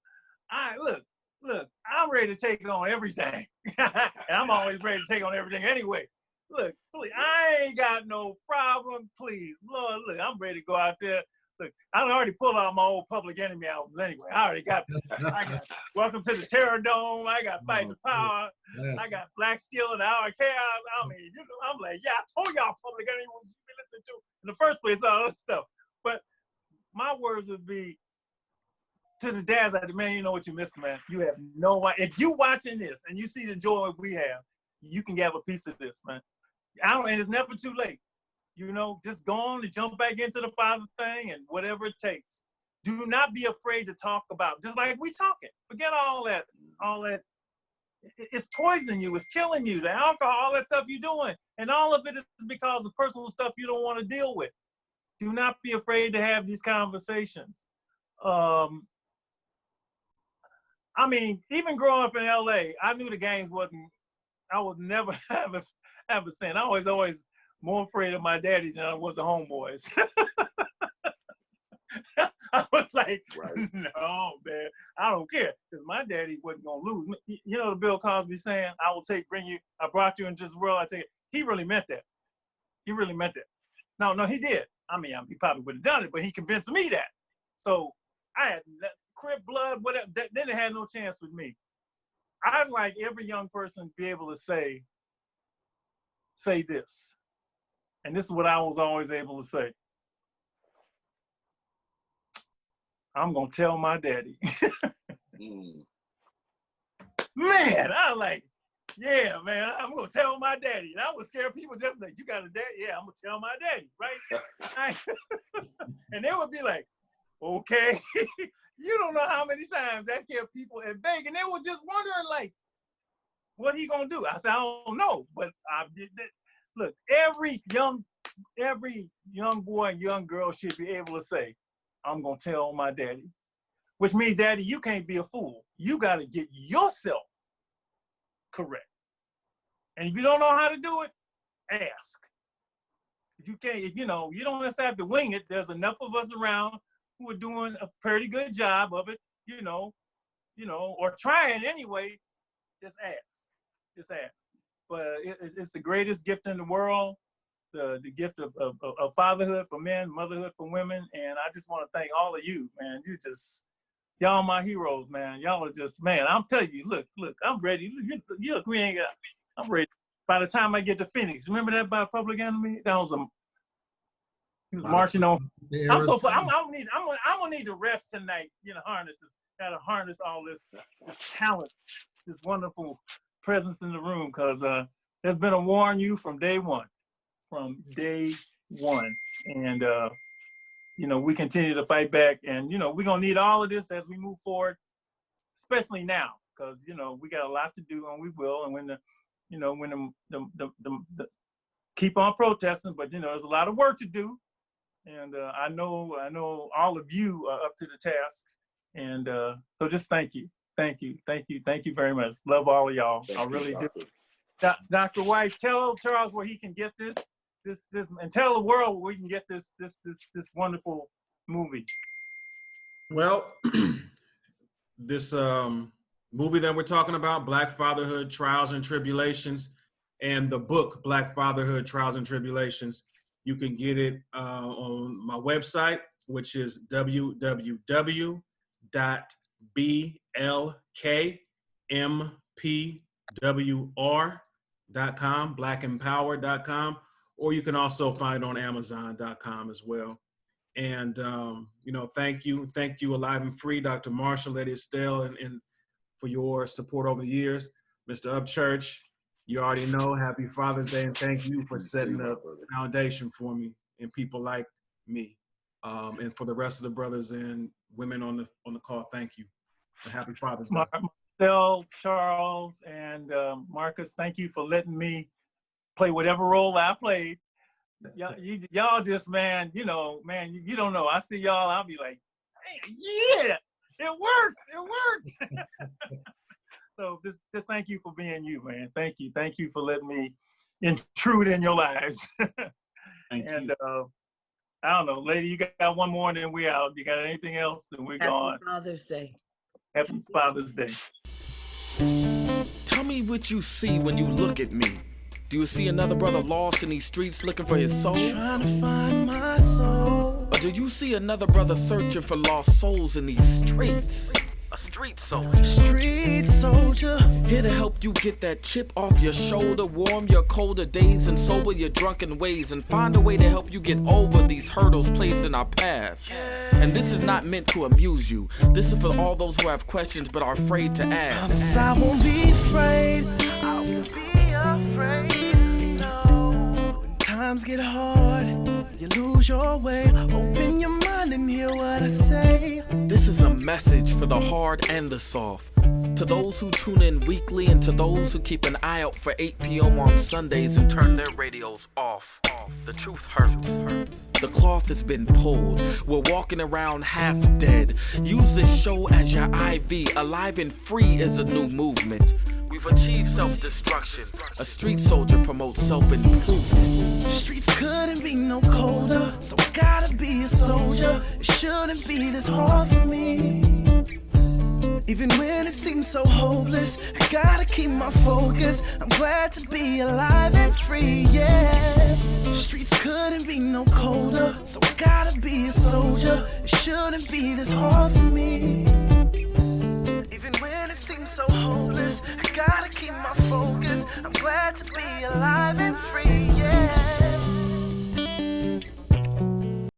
Look, I'm ready to take on everything, and I'm always ready to take on everything anyway. Look, please, I ain't got no problem. Please, Lord, look, I'm ready to go out there. Look, I already pulled out my old Public Enemy albums anyway. I got Welcome to the Terror Dome. I got Fight the Power. I got Black Steel and Our Chaos. I mean, you know, I'm like, yeah, I told y'all Public Enemy was you listening to in the first place, all that stuff. But my words would be to the dads, like, man, you know what you're missing, man. You have no idea. If you watching this and you see the joy we have, you can have a piece of this, man. And it's never too late. You know, just go on and jump back into the father thing and whatever it takes. Do not be afraid to talk about, just like we talking. Forget all that. It's poisoning you. It's killing you. The alcohol, all that stuff you're doing. And all of it is because of personal stuff you don't want to deal with. Do not be afraid to have these conversations. I mean, even growing up in LA, I knew the gangs I would never have a sin. I was always more afraid of my daddy than I was the homeboys. I was like, no, man, I don't care, because my daddy wasn't gonna lose. You know the Bill Cosby saying, I brought you into this world, I take it. He really meant that. He really meant that. No, he did. I mean, he probably would have done it, but he convinced me that. So I had Crip blood, whatever, then it had no chance with me. I'd like every young person to be able to say this. And this is what I was always able to say. I'm going to tell my daddy. Man, I like, Yeah, man, I'm gonna tell my daddy. And I would scare people just like, you got a daddy? Yeah, I'm gonna tell my daddy, right? And they would be like, okay. You don't know how many times that kept people at bay, and they were just wondering like, what he gonna do? I said, I don't know, but I did that. Look, every young boy and young girl should be able to say, I'm gonna tell my daddy. Which means, daddy, you can't be a fool. You gotta get yourself correct. And if you don't know how to do it, ask. If you can't, you don't necessarily have to wing it. There's enough of us around who are doing a pretty good job of it, or trying anyway. Just ask. But it's the greatest gift in the world, the gift of fatherhood for men, motherhood for women. And I just want to thank all of you, man. Y'all my heroes, man. Y'all are just, man, I'm telling you, look, I'm ready. Look, I'm ready. By the time I get to Phoenix, remember that by Public Enemy? That was he was marching on. I'm gonna need to rest tonight. Gotta harness all this talent, this wonderful presence in the room, because there's been a war on you from day one. And we continue to fight back, and we're gonna need all of this as we move forward, especially now, because we got a lot to do, and we will. And when the keep on protesting, but there's a lot of work to do, and I know all of you are up to the task, and so just thank you very much. Love all of y'all. I really do. Dr. White, tell Charles where he can get this, and tell the world where we can get this wonderful movie. Well, this movie that we're talking about, Black Fatherhood, Trials and Tribulations, and the book, Black Fatherhood, Trials and Tribulations, you can get it on my website, which is www.blkmpwr.com, blackempower.com, or you can also find it on amazon.com as well. And, thank you, Alive and Free, Dr. Marshall, Lady Estelle, and for your support over the years. Mr. Upchurch, you already know, happy Father's Day, and thank you for setting the foundation for me and people like me. And for the rest of the brothers and women on the call, thank you. And happy Father's Day. Marcel, Charles, and Marcus, thank you for letting me play whatever role I played. Y'all just, man, you don't know. I see y'all, I'll be like, hey, yeah, it worked. So just thank you for being you, man. Thank you for letting me intrude in your lives. Thank and you. I don't know, lady, you got one more and then we out. You got anything else? And we're gone. Happy Father's Day. Happy Father's Day. Tell me what you see when you look at me. Do you see another brother lost in these streets looking for his soul? Trying to find my soul. Or do you see another brother searching for lost souls in these streets? A street soldier. Street soldier. Here to help you get that chip off your shoulder, warm your colder days and sober your drunken ways, and find a way to help you get over these hurdles placed in our path. And this is not meant to amuse you. This is for all those who have questions but are afraid to ask. I won't be afraid. I won't be afraid. No. When times get hard, you lose your way. Open your mind and hear what I say. This is a message for the hard and the soft. To those who tune in weekly and to those who keep an eye out for 8 p.m. on Sundays and turn their radios off. The truth hurts. The cloth has been pulled. We're walking around half dead. Use this show as your IV. Alive and Free is a new movement. We've achieved self-destruction. A street soldier promotes self-improvement. Streets couldn't be no colder, so I gotta be a soldier. It shouldn't be this hard for me. Even when it seems so hopeless, I gotta keep my focus. I'm glad to be alive and free, yeah. Streets couldn't be no colder, so I gotta be a soldier. It shouldn't be this hard for me. Even when it seems so hopeless, I gotta keep my focus. I'm glad to be alive and free, yeah.